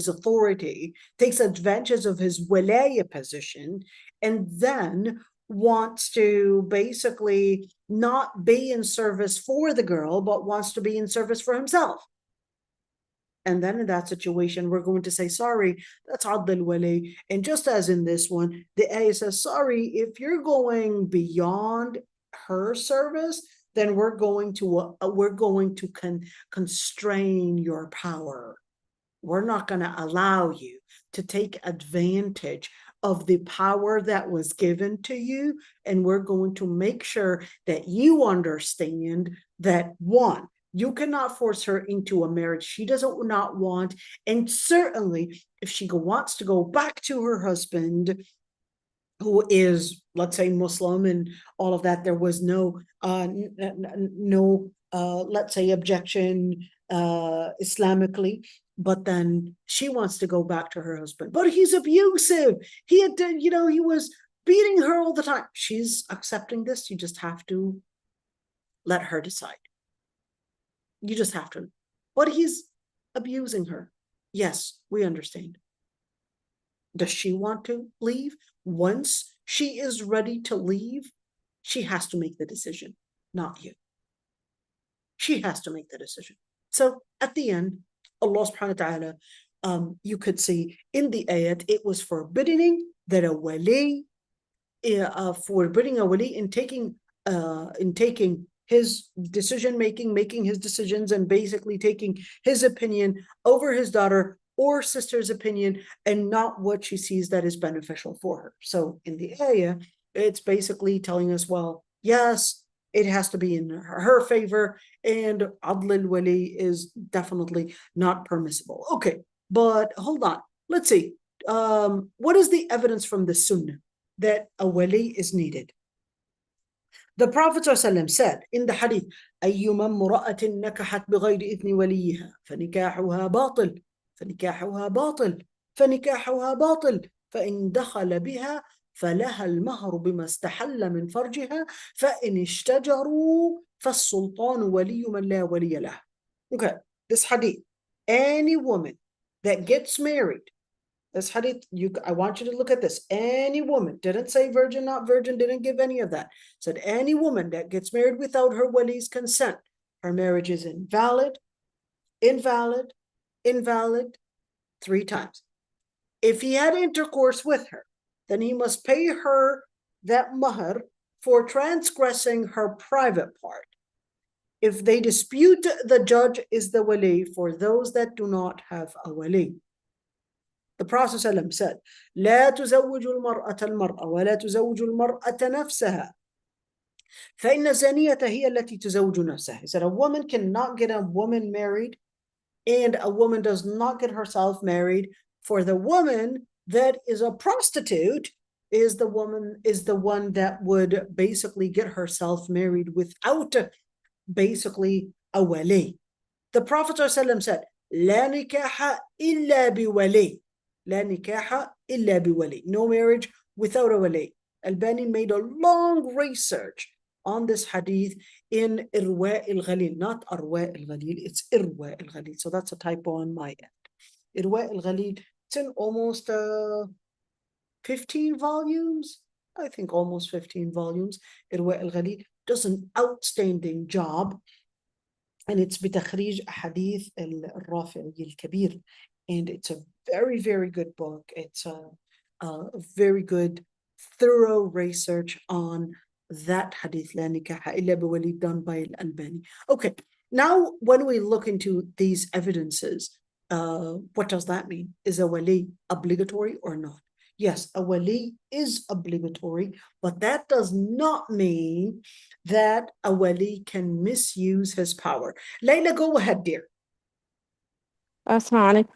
authority, takes advantage of his walaya position, and then wants to basically not be in service for the girl, but wants to be in service for himself. And then in that situation, we're going to say, sorry, that's adl al-wali. And just as in this one, the ayah says, sorry, if you're going beyond her service, then we're going to constrain your power. We're not going to allow you to take advantage of the power that was given to you, and we're going to make sure that you understand that, one, you cannot force her into a marriage she doesn't not want, and certainly if she wants to go back to her husband, who is, let's say, Muslim and all of that, there was no let's say, objection Islamically, but then she wants to go back to her husband, but he's abusive. He was beating her all the time. She's accepting this. You just have to let her decide. You just have to. But he's abusing her. Yes, we understand. Does she want to leave? Once she is ready to leave, she has to make the decision, not you. She has to make the decision. So at the end, Allah subhanahu wa ta'ala, you could see in the ayat, it was forbidding that a wali, forbidding a wali in taking his decision making his decisions, and basically taking his opinion over his daughter or sister's opinion, and not what she sees that is beneficial for her. So in the ayah, it's basically telling us, well, yes, it has to be in her favor, and adl al-wali is definitely not permissible. Okay, but hold on. Let's see. What is the evidence from the sunnah that a wali is needed? The Prophet ﷺ said in the hadith, أَيُّمَا امْرَأَةٍ نَكَحَتْ بِغَيْرِ إِذْنِ وَلِيِّهَا فَنِكَاحُهَا بَاطِلٌ فنكاحها باطل فإن دخل بها فلها المهر بما استحل من فرجها فإن اشتجروا فالسلطان ولي من لا ولي له. Okay, this hadith, any woman that gets married, this hadith, I want you to look at this. Any woman, didn't say virgin, not virgin, didn't give any of that. Said any woman that gets married without her wali's consent, her marriage is invalid 3 times. If he had intercourse with her, then he must pay her that mahr for transgressing her private part. If they dispute, the judge is the wali for those that do not have a wali. The Prophet ﷺ said, لا تزوج المرأة المرأة ولا تزوج المرأة نفسها فإن الزانية هي التي تزوج نفسها. He said a woman cannot get a woman married, and a woman does not get herself married. For the woman that is a prostitute is the one that would basically get herself married without basically a wali. The Prophet ﷺ said, لا نكاح إلا بولي. لا نكاح إلا بولي. No marriage without a wali. Al-Bani made a long research on this hadith in Irwa al-Ghalil, not Arwa al-Ghalil, it's Irwa al-Ghalil. So that's a typo on my end. Irwa al-Ghalil, it's in almost 15 volumes. I think almost 15 volumes. Irwa al-Ghalil does an outstanding job. And it's بتخريج أحاديث الرافعي الكبير. And it's a very, very good book. It's a very good, thorough research on that hadith, لا نكاح إلا بولي, done by al-Albani. Okay, now when we look into these evidences, what does that mean? Is a wali obligatory or not? Yes, a wali is obligatory, but that does not mean that a wali can misuse his power. Layla, go ahead, dear. Assalamu alaikum.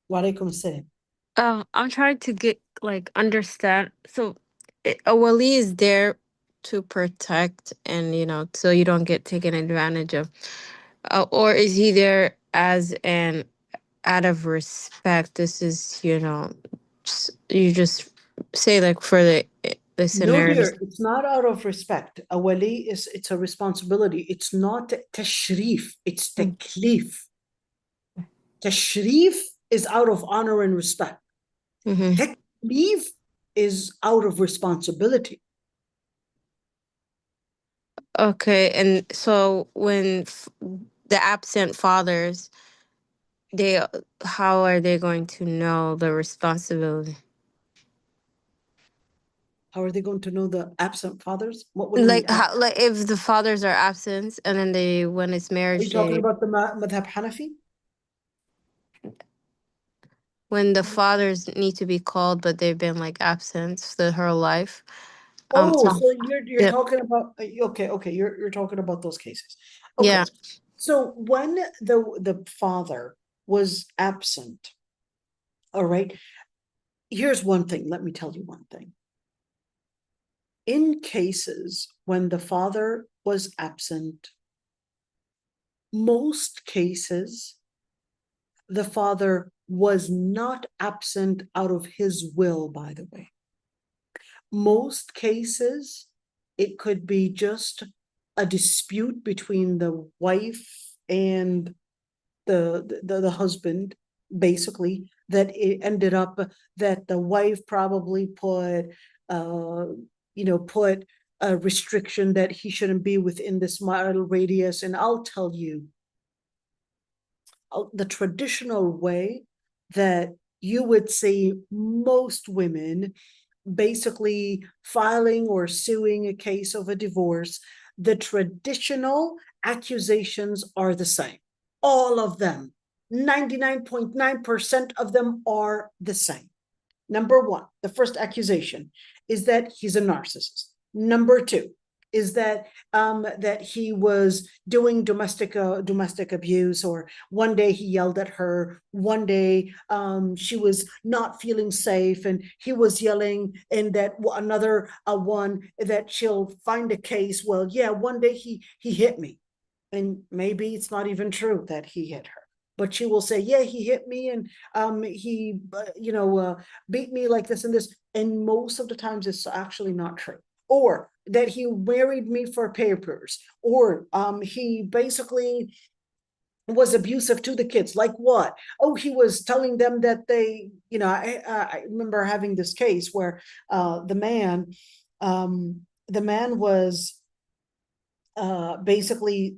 Wa alaikum assalam. I'm trying to get understand. So a wali is there to protect and so you don't get taken advantage of, or is he there as an out of respect? This is you just say for the No, scenario. dear, it's not out of respect. A wali it's a responsibility. It's not tashrif, it's taklif. Tashrif is out of honor and respect. Taklif is out of responsibility. Okay, and so when the absent fathers, how are they going to know the responsibility? How are they going to know the absent fathers? What do you mean? If the fathers are absent and then when it's marriage, are you talking about the madhab Hanafi? When the fathers need to be called, but they've been absent the whole life. So you're talking about okay, you're talking about those cases. Okay. Yeah. So when the father was absent, all right, here's one thing. Let me tell you one thing. In cases when the father was absent, most cases, the father was not absent out of his will, by the way. Most cases, it could be just a dispute between the wife and the husband, basically, that it ended up that the wife probably put a restriction that he shouldn't be within this marital radius. And I'll tell you, the traditional way that you would see most women basically filing or suing a case of a divorce, the traditional accusations are the same. All of them, 99.9% of them are the same. Number one, the first accusation is that he's a narcissist. Number two is that he was doing domestic abuse, or one day he yelled at her, one day she was not feeling safe and he was yelling, and that another one that she'll find a case, well, yeah, one day he hit me, and maybe it's not even true that he hit her, but she will say, yeah, he hit me and he beat me like this and this, and most of the times it's actually not true. Or that he married me for papers, or he basically was abusive to the kids. Like what? Oh, he was telling them that they, I remember having this case where the man was basically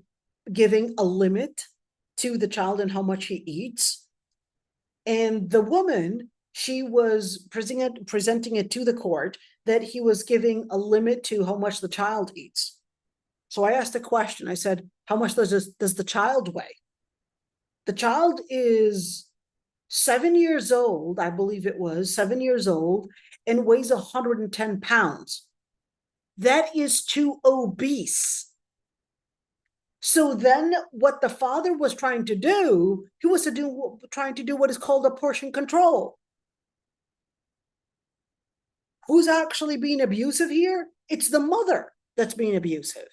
giving a limit to the child and how much he eats, and the woman, she was presenting it to the court that he was giving a limit to how much the child eats. So I asked a question. I said, how much does the child weigh? The child is 7 years old, I believe it was 7 years old, and weighs 110 pounds. That is too obese. So then what the father was trying to do, he was trying to do what is called a portion control. Who's actually being abusive here? It's the mother that's being abusive.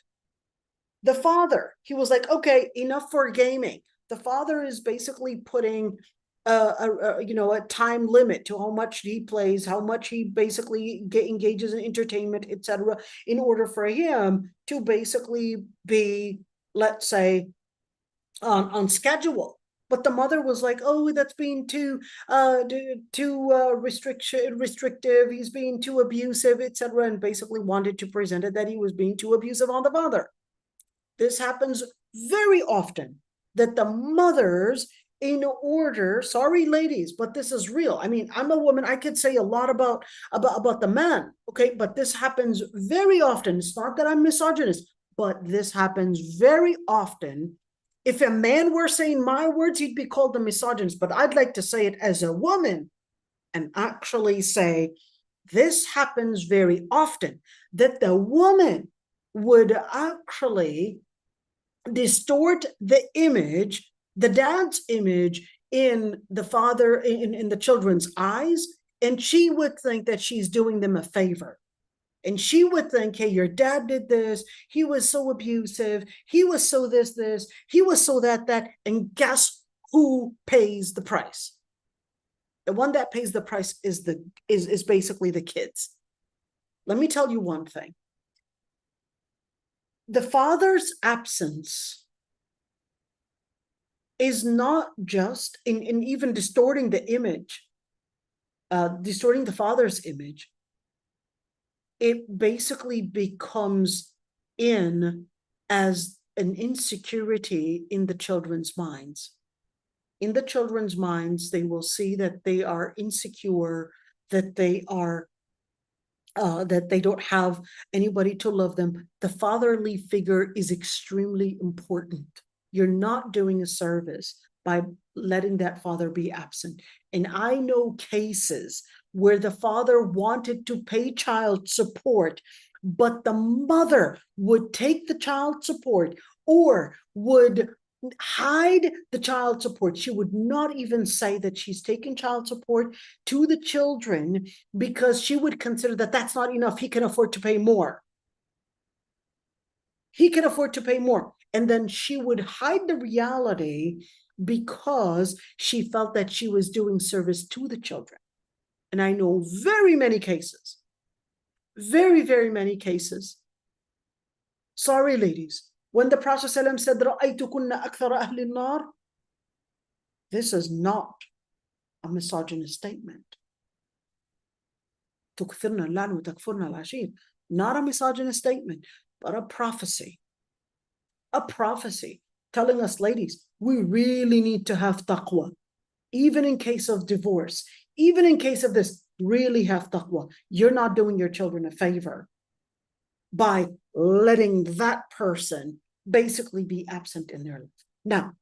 The father, he was like, okay, enough for gaming. The father is basically putting a time limit to how much he plays, how much he basically engages in entertainment, etc., in order for him to basically be, let's say, on schedule. But the mother was like, oh, that's being too restrictive, he's being too abusive, etc., and basically wanted to present it that he was being too abusive on the father. This happens very often, that the mothers, in order, sorry ladies, but this is real. I mean, I'm a woman, I could say a lot about the man, okay, but this happens very often. It's not that I'm misogynist, but this happens very often. If a man were saying my words, he'd be called a misogynist, but I'd like to say it as a woman and actually say, this happens very often, that the woman would actually distort the image, the dad's image, in the father, in the children's eyes, and she would think that she's doing them a favor. And she would think, hey, your dad did this, he was so abusive, he was so this, he was so that, and guess who pays the price? The one that pays the price is basically the kids. Let me tell you one thing. The father's absence is not just in even distorting the image, distorting the father's image. It basically becomes in as an insecurity in the children's minds. In the children's minds, they will see that they are insecure, that they are that they don't have anybody to love them. The fatherly figure is extremely important. You're not doing a service by letting that father be absent. And I know cases where the father wanted to pay child support, but the mother would take the child support or would hide the child support. She would not even say that she's taking child support to the children because she would consider that that's not enough. He can afford to pay more. He can afford to pay more. And then she would hide the reality because she felt that she was doing service to the children. And I know very many cases, very, very many cases. Sorry, ladies. When the Prophet ﷺ said, رَأَيْتُكُنَّ أَكْثَرَ أَهْلِ النَّارِ, this is not a misogynist statement. تُكْثِرْنَ اللَّعْنَ وَتَكْفُرْنَ الْعَشِيرَ. Not a misogynist statement, but a prophecy. A prophecy telling us, ladies, we really need to have taqwa. Even in case of divorce, even in case of this, really have taqwa. You're not doing your children a favor by letting that person basically be absent in their life. Now,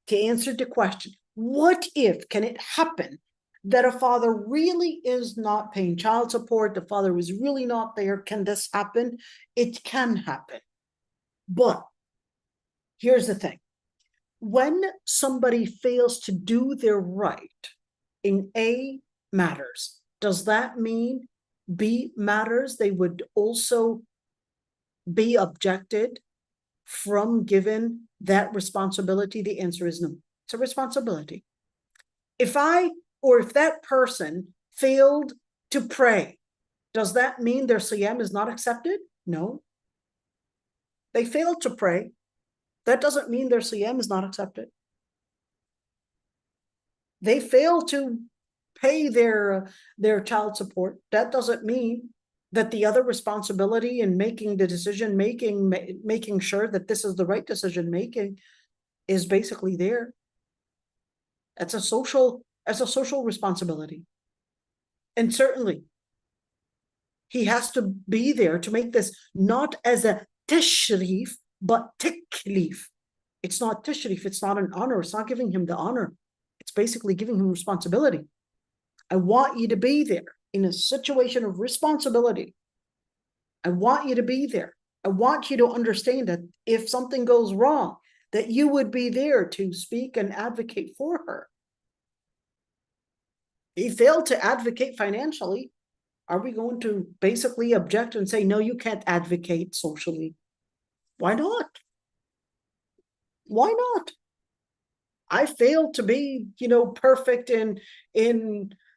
to answer the question, what if, can it happen that a father really is not paying child support, the father is really not there? Can this happen? It can happen. But here's the thing. When somebody fails to do their right in A matters, does that mean B matters? They would also be objected from given that responsibility? The answer is no. It's a responsibility. If that person failed to pray, does that mean their siyam is not accepted? No. They failed to pray. That doesn't mean their siyam is not accepted. They fail to pay their child support. That doesn't mean that the other responsibility in making the decision making sure that this is the right decision making is basically there. It's a social responsibility. And certainly he has to be there to make this not as a tashrif, but taklif. It's not tashrif, it's not an honor, it's not giving him the honor. It's basically giving him responsibility. I want you to be there in a situation of responsibility. I want you to be there. I want you to understand that if something goes wrong, that you would be there to speak and advocate for her. He failed to advocate financially. Are we going to basically object and say, no, you can't advocate socially? Why not? Why not? I failed to be, perfect in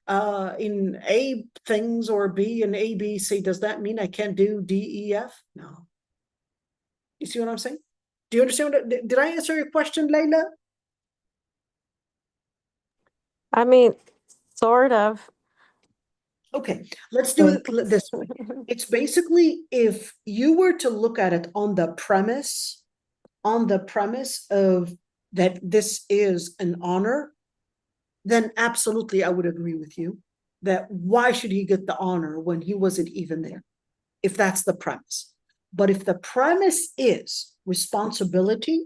A things or B and A, B, C. Does that mean I can't do D, E, F? No. You see what I'm saying? Do you understand? Did I answer your question, Layla? I mean, sort of. Okay, let's do it this way. It's basically, if you were to look at it on the premise of that this is an honor, then absolutely I would agree with you that why should he get the honor when he wasn't even there, if that's the premise. But if the premise is responsibility,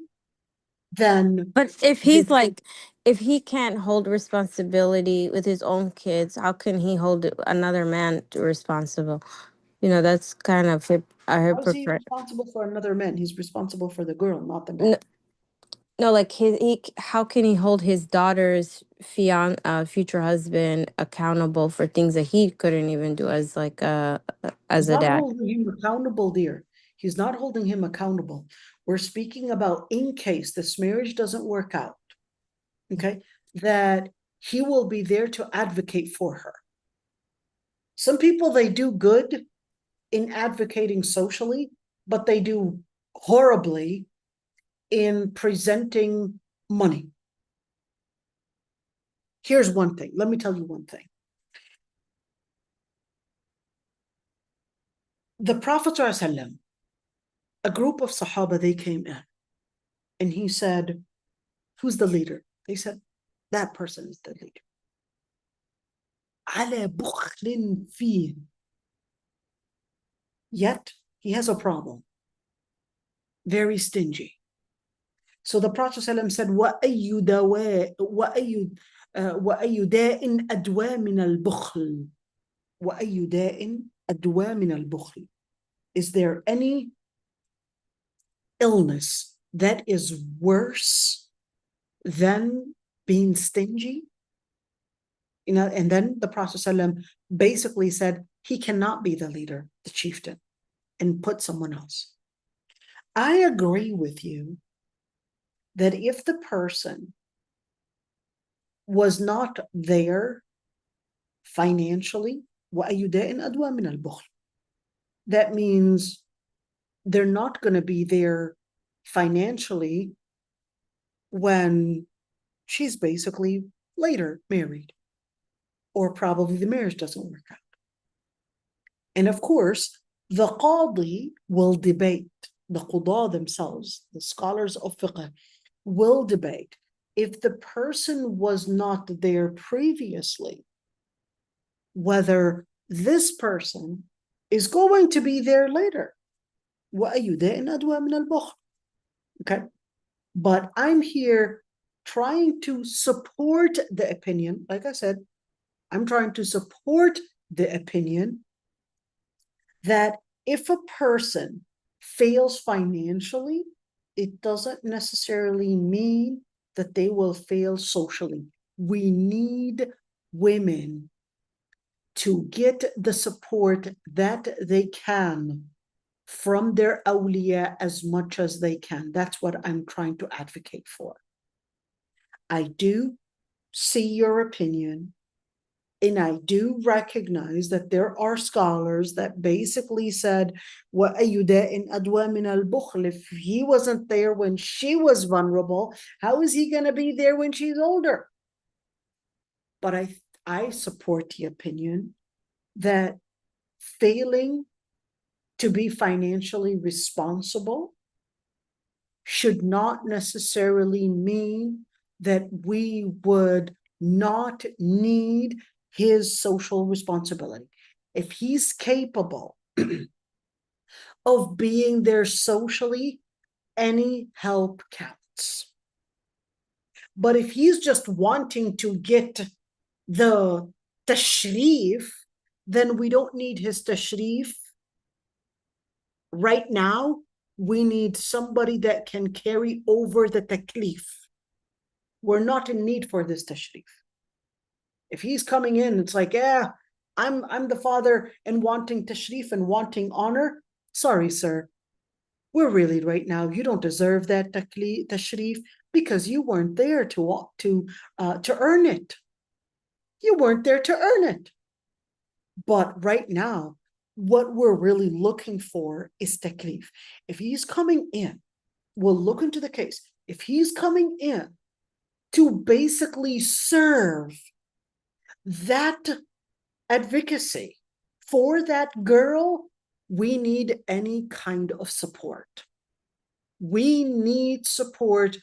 then But if he's like, if he can't hold responsibility with his own kids, how can he hold another man responsible? That's kind of a how is he hypocrite. responsible for another man? He's responsible for the girl, not the man. No, like how can he hold his daughter's future husband accountable for things that he couldn't even do as like as He's a not dad? holding him accountable, dear. He's not holding him accountable. We're speaking about in case this marriage doesn't work out, okay, that he will be there to advocate for her. Some people, they do good in advocating socially, but they do horribly in presenting money. Here's one thing. Let me tell you one thing. The Prophet ﷺ, a group of Sahaba, they came in and he said, who's the leader? They said, that person is the leader. على بخل فيه. Yet he has a problem. Very stingy. So the Prophet ﷺ said, وَأَيُّ دَاءٍ أَدْوَى مِنَ الْبُخْلِ وَأَيُّ دَاءٍ أَدْوَى مِنَ الْبُخْلِ. Is there any illness that is worse than being stingy? And then the Prophet ﷺ basically said he cannot be the leader, the chieftain, and put someone else. I agree with you that if the person was not there financially, that means they're not going to be there financially when she's basically later married, or probably the marriage doesn't work out. And of course, the qadi will debate, the qudaa themselves, the scholars of fiqh, will debate if the person was not there previously, whether this person is going to be there later. Okay, but I'm here trying to support the opinion. Like I said, I'm trying to support the opinion that if a person fails financially, it doesn't necessarily mean that they will fail socially. We need women to get the support that they can from their awliya as much as they can. That's what I'm trying to advocate for. I do see your opinion, and I do recognize that there are scholars that basically said, if he wasn't there when she was vulnerable, how is he going to be there when she's older? But I support the opinion that failing to be financially responsible should not necessarily mean that we would not need his social responsibility. If he's capable of being there socially, any help counts. But if he's just wanting to get the tashrif, then we don't need his tashrif. Right now, we need somebody that can carry over the taklif. We're not in need for this tashrif. If he's coming in, it's like, yeah, I'm the father and wanting tashrif and wanting honor. Sorry, sir. we're really right now, you don't deserve that tashrif because you weren't there to earn it. You weren't there to earn it. But right now, what we're really looking for is taklif. If he's coming in, we'll look into the case. If he's coming in to basically serve that advocacy for that girl, we need any kind of support. We need support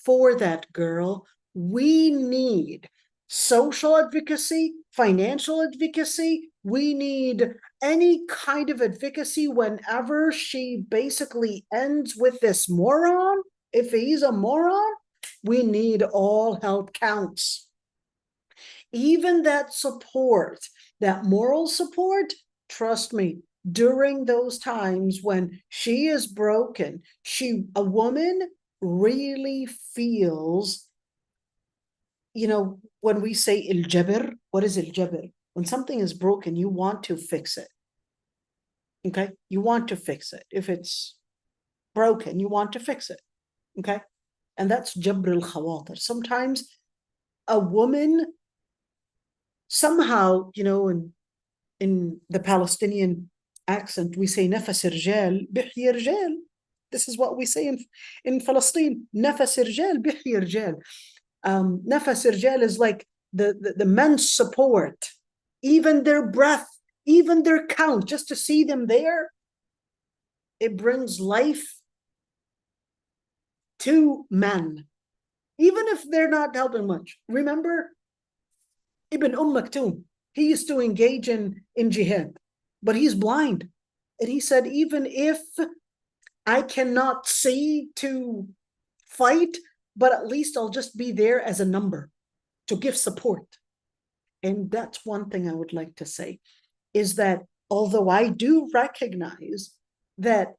for that girl. We need social advocacy, financial advocacy. We need any kind of advocacy whenever she basically ends with this moron. If he's a moron, we need all help counts. Even that support, that moral support, trust me, during those times when she is broken, a woman really feels, you know, when we say al-jabr, what is al-jabr? When something is broken, you want to fix it. Okay? You want to fix it. If it's broken, you want to fix it. Okay? And that's jabr al-khawatir. Sometimes a woman, somehow, you know, in the Palestinian accent, we say nafas rijal bihyi rijal. This is what we say in Palestine. Nafas rijal bihyi rijal. Nafas rijal is like the men's support, even their breath, even their count, just to see them there, it brings life to men, even if they're not helping much. Remember Ibn Maktoum, he used to engage in jihad, but he's blind. And he said, even if I cannot see to fight, but at least I'll just be there as a number to give support. And that's one thing I would like to say, is that although I do recognize that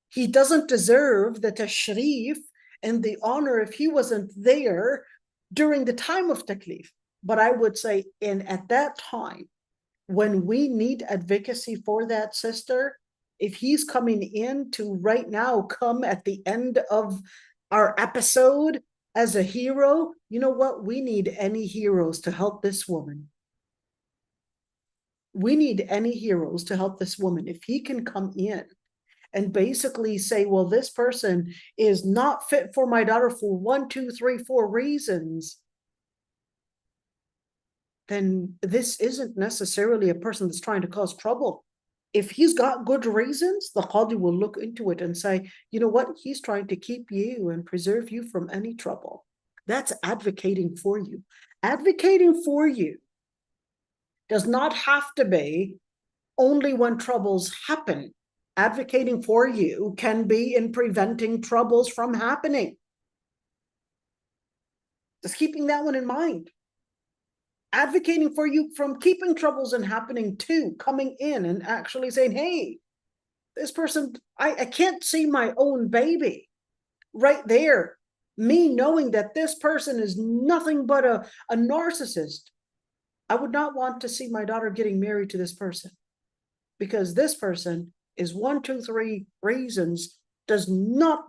he doesn't deserve the tashrif and the honor if he wasn't there during the time of taklif, but I would say at that time, when we need advocacy for that sister, if he's coming in to right now come at the end of our episode as a hero, you know what? We need any heroes to help this woman. We need any heroes to help this woman. If he can come in and basically say, well, this person is not fit for my daughter for 1, 2, 3, 4 reasons, then this isn't necessarily a person that's trying to cause trouble. If he's got good reasons, the Qadi will look into it and say, you know what? He's trying to keep you and preserve you from any trouble. That's advocating for you. Advocating for you does not have to be only when troubles happen. Advocating for you can be in preventing troubles from happening. Just keeping that one in mind. Advocating for you from keeping troubles and happening too, coming in and actually saying, hey, this person, I can't see my own baby right there. Me knowing that this person is nothing but a narcissist. I would not want to see my daughter getting married to this person, because this person is 1, 2, 3 reasons does not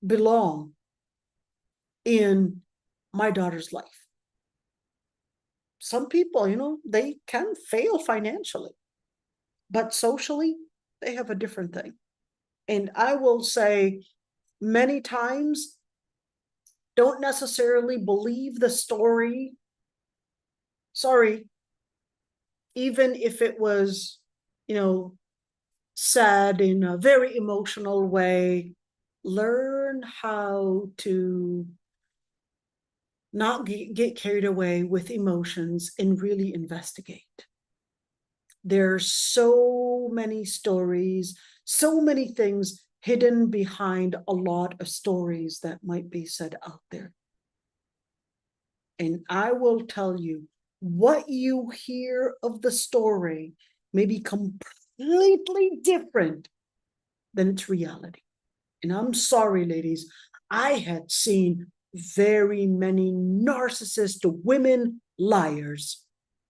belong in my daughter's life. Some people, you know, they can fail financially, but socially, they have a different thing. And I will say many times, don't necessarily believe the story. Sorry, even if it was, you know, said in a very emotional way, learn how to not get carried away with emotions and really investigate. There's so many stories, so many things hidden behind a lot of stories that might be said out there. And I will tell you, what you hear of the story may be completely different than its reality. And I'm sorry, ladies, I had seen very many narcissist women liars.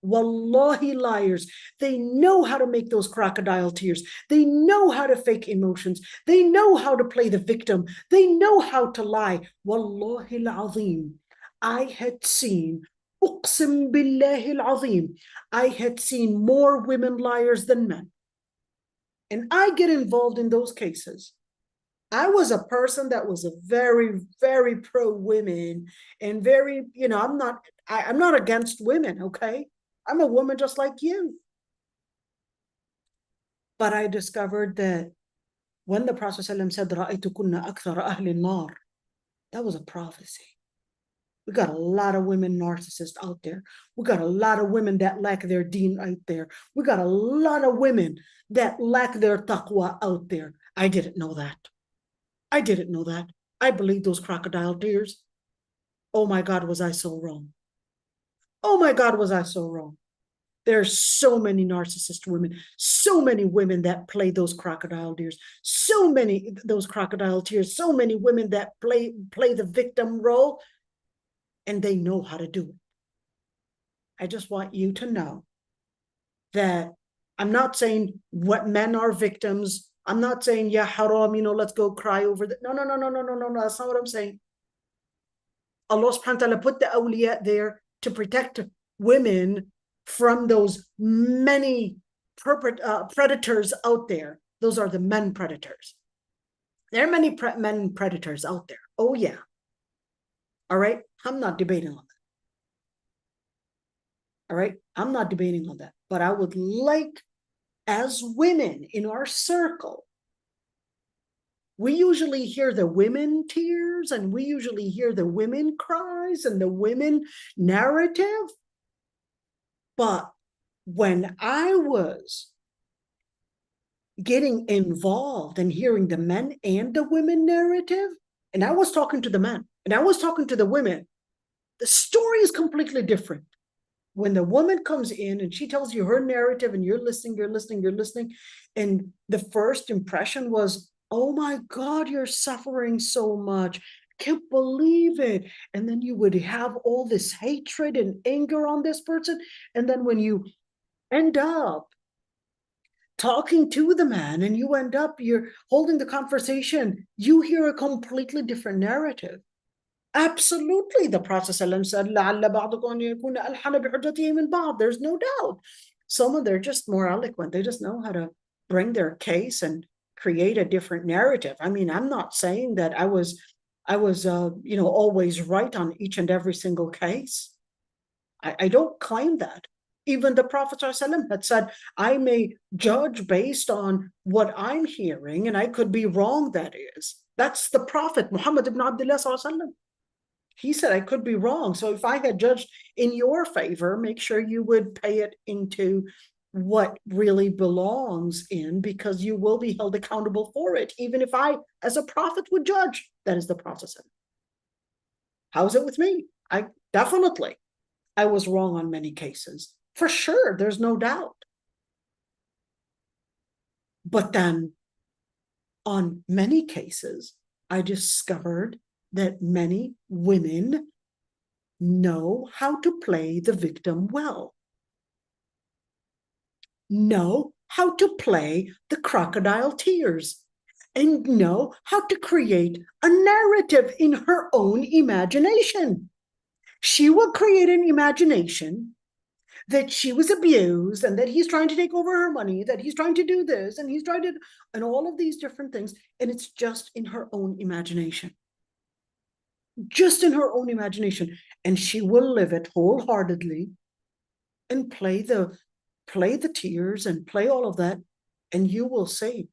Wallahi, liars. They know how to make those crocodile tears. They know how to fake emotions. They know how to play the victim. They know how to lie. Wallahi al-azim. I had seen, uqsim billahi al-azim, I had seen more women liars than men. And I get involved in those cases. I was a person that was a very, very pro-women and very, I'm not against women, okay? I'm a woman just like you. But I discovered that when the Prophet ﷺ said, رَأَيْتُكُنَّ أَكْثَرَ أَهْلِ النَّارِ, that was a prophecy. We got a lot of women narcissists out there. We got a lot of women that lack their deen out there. We got a lot of women that lack their taqwa out there. I didn't know that. I didn't know that. I believed those crocodile tears. Oh my God, was I so wrong? Oh my God, was I so wrong? There's so many narcissist women, so many women that play those crocodile tears, so many those crocodile tears, so many women that play the victim role, and they know how to do it. I just want you to know that I'm not saying what men are victims. I'm not saying, yeah, haram, let's go cry over that. No. That's not what I'm saying. Allah subhanahu wa ta'ala put the awliya there to protect women from those many predators out there. Those are the men predators. There are many men predators out there. Oh, yeah. All right. I'm not debating on that. All right. I'm not debating on that. But I would like, as women in our circle, we usually hear the women tears and we usually hear the women cries and the women narrative. But when I was getting involved and hearing the men and the women narrative, and I was talking to the men and I was talking to the women, the story is completely different. When the woman comes in and she tells you her narrative and you're listening, and the first impression was, oh my God, you're suffering so much. Can't believe it. And then you would have all this hatred and anger on this person. And then when you end up talking to the man and you're holding the conversation, you hear a completely different narrative. Absolutely, the Prophet ﷺ said, لَعَلَّ بَعْضُكُمْ يَكُونَ أَلْحَنَ بِحُجَّتِهِ مِنْ بَعْضٍ. There's no doubt. Some of them are just more eloquent. They just know how to bring their case and create a different narrative. I mean, I'm not saying that I was always right on each and every single case. I don't claim that. Even the Prophet ﷺ had said, I may judge based on what I'm hearing, and I could be wrong, that is. That's the Prophet, Muhammad ibn Abdullah ﷺ. He said, I could be wrong. So if I had judged in your favor, make sure you would pay it into what really belongs in, because you will be held accountable for it, even if I, as a prophet, would judge. That is the process. How's it with me? I was wrong on many cases. For sure, there's no doubt. But then on many cases, I discovered that many women know how to play the victim well, know how to play the crocodile tears, and know how to create a narrative in her own imagination. She will create an imagination that she was abused and that he's trying to take over her money, that he's trying to do this and he's trying to, and all of these different things. And it's just in her own imagination. Just in her own imagination. And she will live it wholeheartedly and play the tears and play all of that. And you will say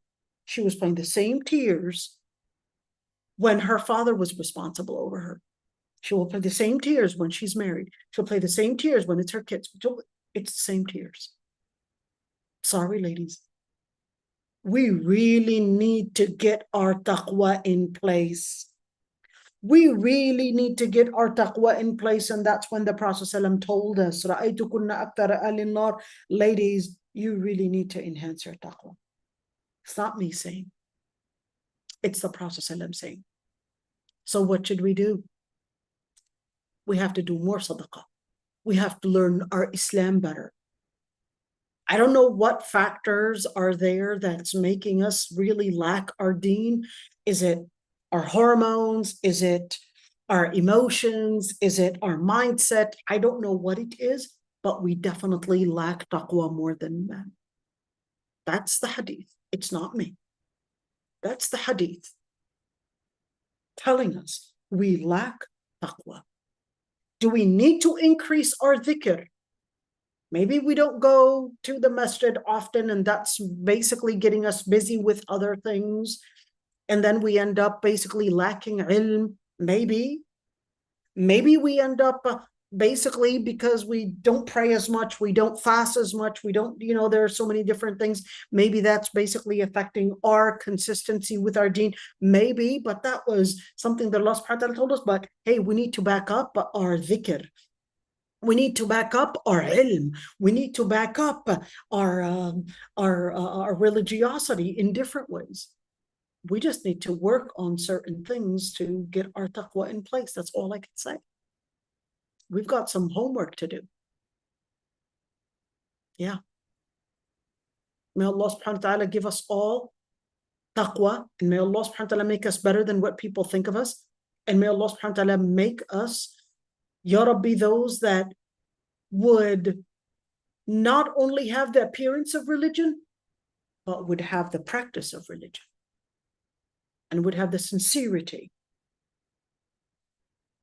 she was playing the same tears when her father was responsible over her. She will play the same tears when she's married. She'll play the same tears when it's her kids. It's the same tears. Sorry, ladies. We really need to get our taqwa in place. We really need to get our taqwa in place. And that's when the Prophet ﷺ told us, ladies, you really need to enhance your taqwa. It's not me saying. It's the Prophet ﷺ saying. So what should we do? We have to do more sadaqah. we have to learn our Islam better. I don't know what factors are there that's making us really lack our deen. Is it our hormones? Is it our emotions? Is it our mindset? I don't know what it is, but we definitely lack taqwa more than men. That's the hadith. It's not me. That's the hadith telling us we lack taqwa. Do we need to increase our dhikr? Maybe we don't go to the masjid often, and that's basically getting us busy with other things. And then we end up basically lacking ilm. Maybe we end up basically because we don't pray as much, we don't fast as much, we don't, there are so many different things. Maybe that's basically affecting our consistency with our deen. Maybe, but that was something that Allah subhanahu wa ta'ala told us. But hey, we need to back up our dhikr. We need to back up our ilm. We need to back up our religiosity in different ways. We just need to work on certain things to get our taqwa in place. That's all I can say. We've got some homework to do. Yeah. May Allah subhanahu wa ta'ala give us all taqwa, and may Allah subhanahu wa ta'ala make us better than what people think of us. And may Allah subhanahu wa ta'ala make us, Ya Rabbi, those that would not only have the appearance of religion, but would have the practice of religion and would have the sincerity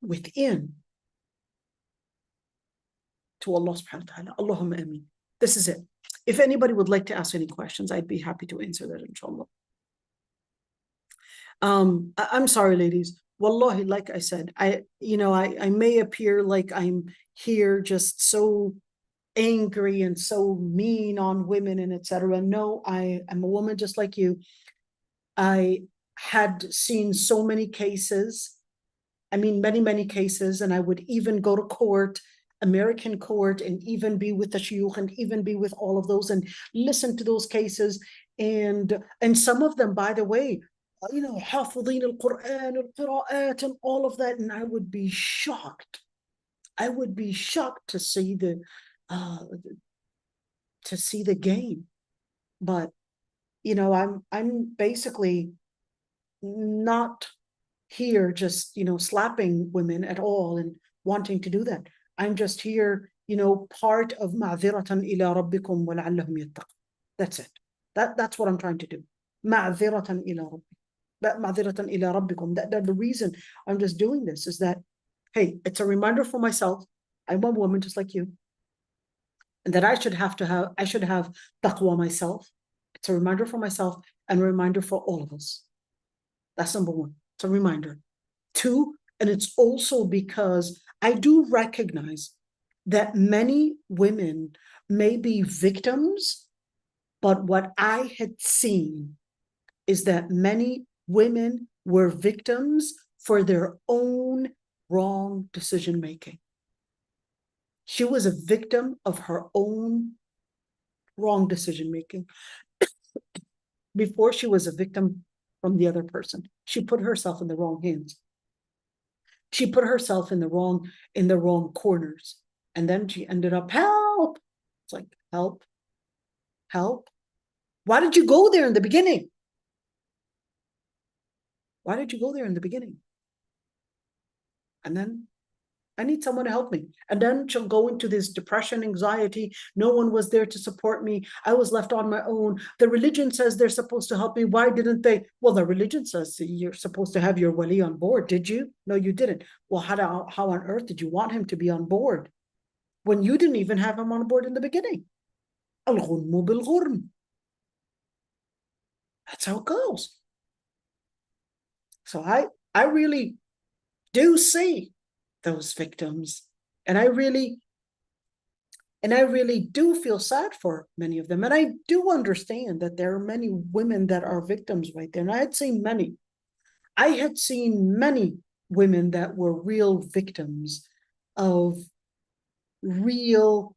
within to Allah subhanahu wa ta'ala. Allahumma ameen. This is it. If anybody would like to ask any questions, I'd be happy to answer that, inshallah. I'm sorry, ladies. Wallahi, like I said, I may appear like I'm here just so angry and so mean on women and etc. No, I am a woman just like you. I had seen so many cases. I mean, many cases, and I would even go to court, American court, and even be with the shuyukh and even be with all of those and listen to those cases. And some of them, by the way, حافظين القرآن, القراءات, and all of that. And I would be shocked. I would be shocked to see the game. But I'm basically not here just slapping women at all and wanting to do that. I'm just here, part of ma'ziratan ila rabbikum wa la'allahum yattaqun. That's it. That's what I'm trying to do. Ma'ziratan ila rabbikum. Ma'ziratan ila rabbikum. That the reason I'm just doing this is that, hey, it's a reminder for myself. I'm a woman just like you, and that I should have taqwa myself. It's a reminder for myself and a reminder for all of us. That's number one. It's a reminder. Two, and it's also because I do recognize that many women may be victims, but what I had seen is that many women were victims for their own wrong decision-making. She was a victim of her own wrong decision-making. Before she was a victim from the other person, she put herself in the wrong hands. She put herself in the wrong corners. And then she ended up, help. It's like, help. Why did you go there in the beginning? Why did you go there in the beginning? And then I need someone to help me. And then she'll go into this depression, anxiety. No one was there to support me. I was left on my own. The religion says they're supposed to help me. Why didn't they? Well, the religion says you're supposed to have your wali on board. Did you? No, you didn't. Well, how on earth did you want him to be on board when you didn't even have him on board in the beginning? Al-ghunmu bil-ghurm. That's how it goes. So I really do see those victims, and I really do feel sad for many of them, and I do understand that there are many women that are victims right there. And I had seen many women that were real victims of real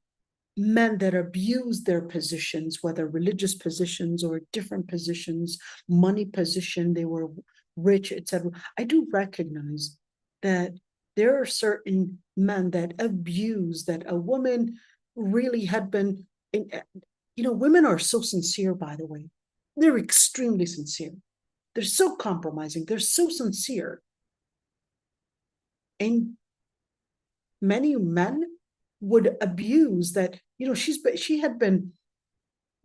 men that abused their positions, whether religious positions or different positions, money position, they were rich, etc. I do recognize that There are certain men that abuse, that a woman really had been, women are so sincere, by the way. They're extremely sincere. They're so compromising. They're so sincere. And many men would abuse that, she had been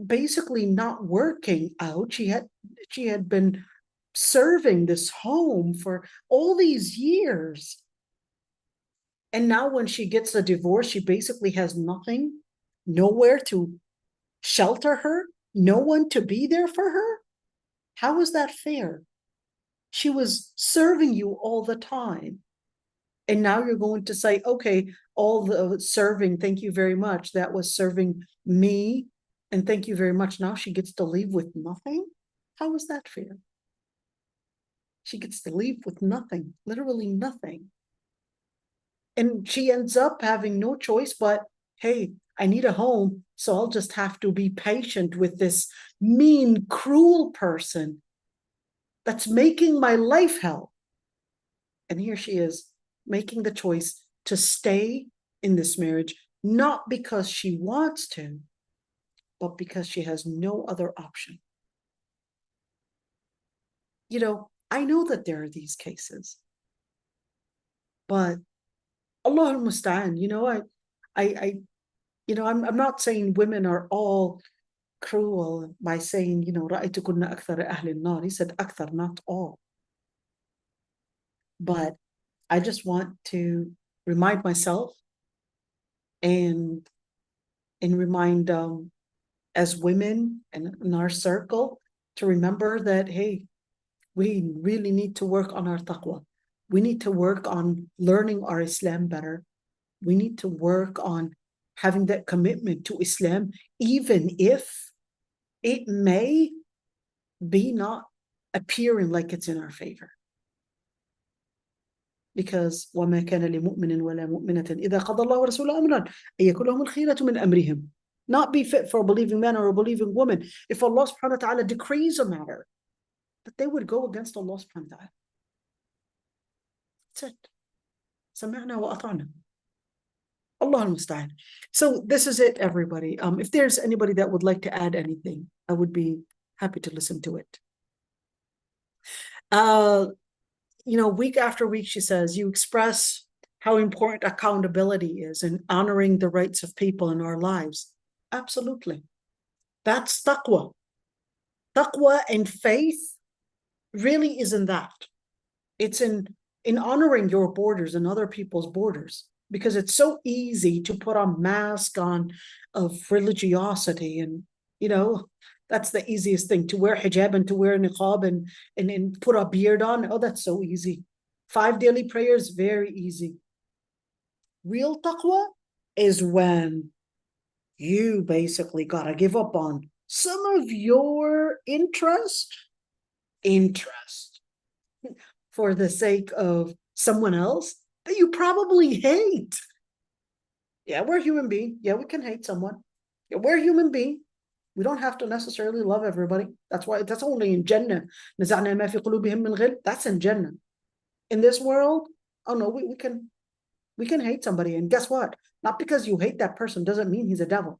basically not working out. She had been serving this home for all these years. And now when she gets a divorce, she basically has nothing, nowhere to shelter her, no one to be there for her. How is that fair? She was serving you all the time. And now you're going to say, okay, all the serving, thank you very much. That was serving me. And thank you very much. Now she gets to leave with nothing. How is that fair? She gets to leave with nothing, literally nothing. And she ends up having no choice but, hey, I need a home, so I'll just have to be patient with this mean, cruel person that's making my life hell. And here she is making the choice to stay in this marriage, not because she wants to, but because she has no other option. I know that there are these cases, but Allah al-Musta'an, I'm not saying women are all cruel by saying, رأيتكن أكثر أهل النار. He said أكثر, not all. But I just want to remind myself and remind as women and in our circle to remember that, hey, we really need to work on our taqwa. We need to work on learning our Islam better. We need to work on having that commitment to Islam, even if it may be not appearing like it's in our favor. Because وَمَا كَانَ لِمُؤْمِنٍ وَلَا مُؤْمِنَةٍ إِذَا قَضَى اللَّهُ وَرَسُولُهُ أَمْرًا أَن يَكُونَ لَهُمُ الْخِيرَةُ مِنْ أَمْرِهِمْ. Not be fit for a believing man or a believing woman. If Allah subhanahu wa ta'ala decrees a matter, that they would go against Allah subhanahu wa ta'ala. That's it. سَمِعْنَا وَأَطَعْنَا. Allah al-Musta'an. So this is it, everybody. If there's anybody that would like to add anything, I would be happy to listen to it. Week after week, she says, you express how important accountability is and honoring the rights of people in our lives. Absolutely. That's taqwa. Taqwa and faith really isn't that. It's in honoring your borders and other people's borders, because it's so easy to put a mask on of religiosity, and that's the easiest thing, to wear hijab and to wear niqab and put a beard on. Oh, that's so easy. 5 daily prayers, very easy. Real taqwa is when you basically gotta give up on some of your interest for the sake of someone else that you probably hate. Yeah, we're human beings. Yeah, we can hate someone. Yeah, we're human beings. We don't have to necessarily love everybody. That's only in Jannah. That's in Jannah. In this world, oh no, we can hate somebody. And guess what? Not because you hate that person doesn't mean he's a devil.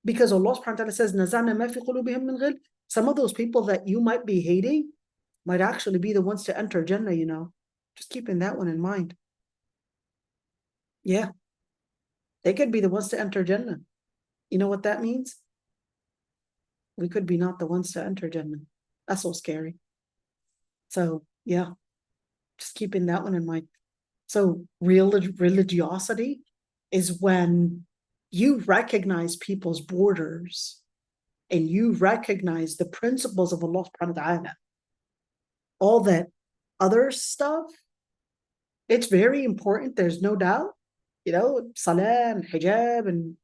Because Allah subhanahu wa ta'ala says, نَزَعْنَا مَا فِي قُلُوبِهِم مِّن غِلٍّ. Some of those people that you might be hating might actually be the ones to enter Jannah, Just keeping that one in mind. Yeah. They could be the ones to enter Jannah. You know what that means? We could be not the ones to enter Jannah. That's so scary. So, yeah. Just keeping that one in mind. So, real religiosity is when you recognize people's borders and you recognize the principles of Allah subhanahu wa ta'ala. All that other stuff, it's very important, there's no doubt. Salah and hijab and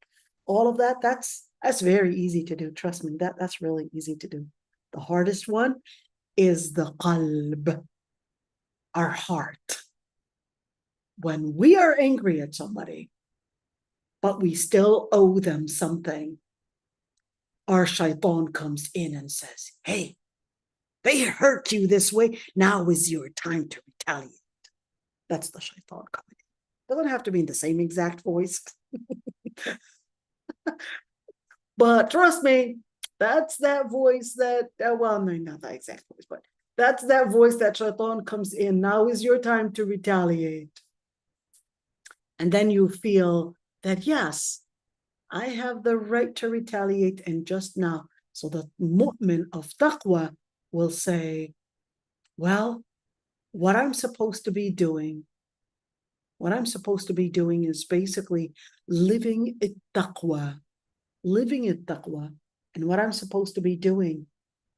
all of that, that's very easy to do. Trust me, that's really easy to do. The hardest one is the qalb, our heart. When we are angry at somebody, but we still owe them something, our shaitan comes in and says, hey, they hurt you this way. Now is your time to retaliate. That's the shaitan coming in. Doesn't have to be in the same exact voice. But trust me, that's that voice that, well, no, not that exact voice, but that's that voice that shaitan comes in. Now is your time to retaliate. And then you feel that, yes, I have the right to retaliate, and just now. So the mu'min of taqwa will say, well, what I'm supposed to be doing is basically living it-taqwa. Living it-taqwa. And what I'm supposed to be doing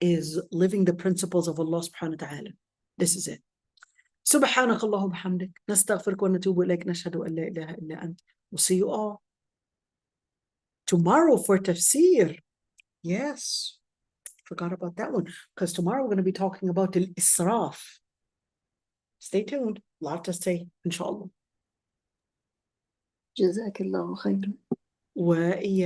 is living the principles of Allah subhanahu wa ta'ala. This is it. سبحانك اللهم وبحمدك نستغفرك ونتوب إليك نشهد أن لا إله إلا أنت. We'll see you all tomorrow for tafsir. Yes, forgot about that one, because tomorrow we're going to be talking about al-israf. Stay tuned. Lot to say, inshallah. جزاك الله خيرا. وإياك.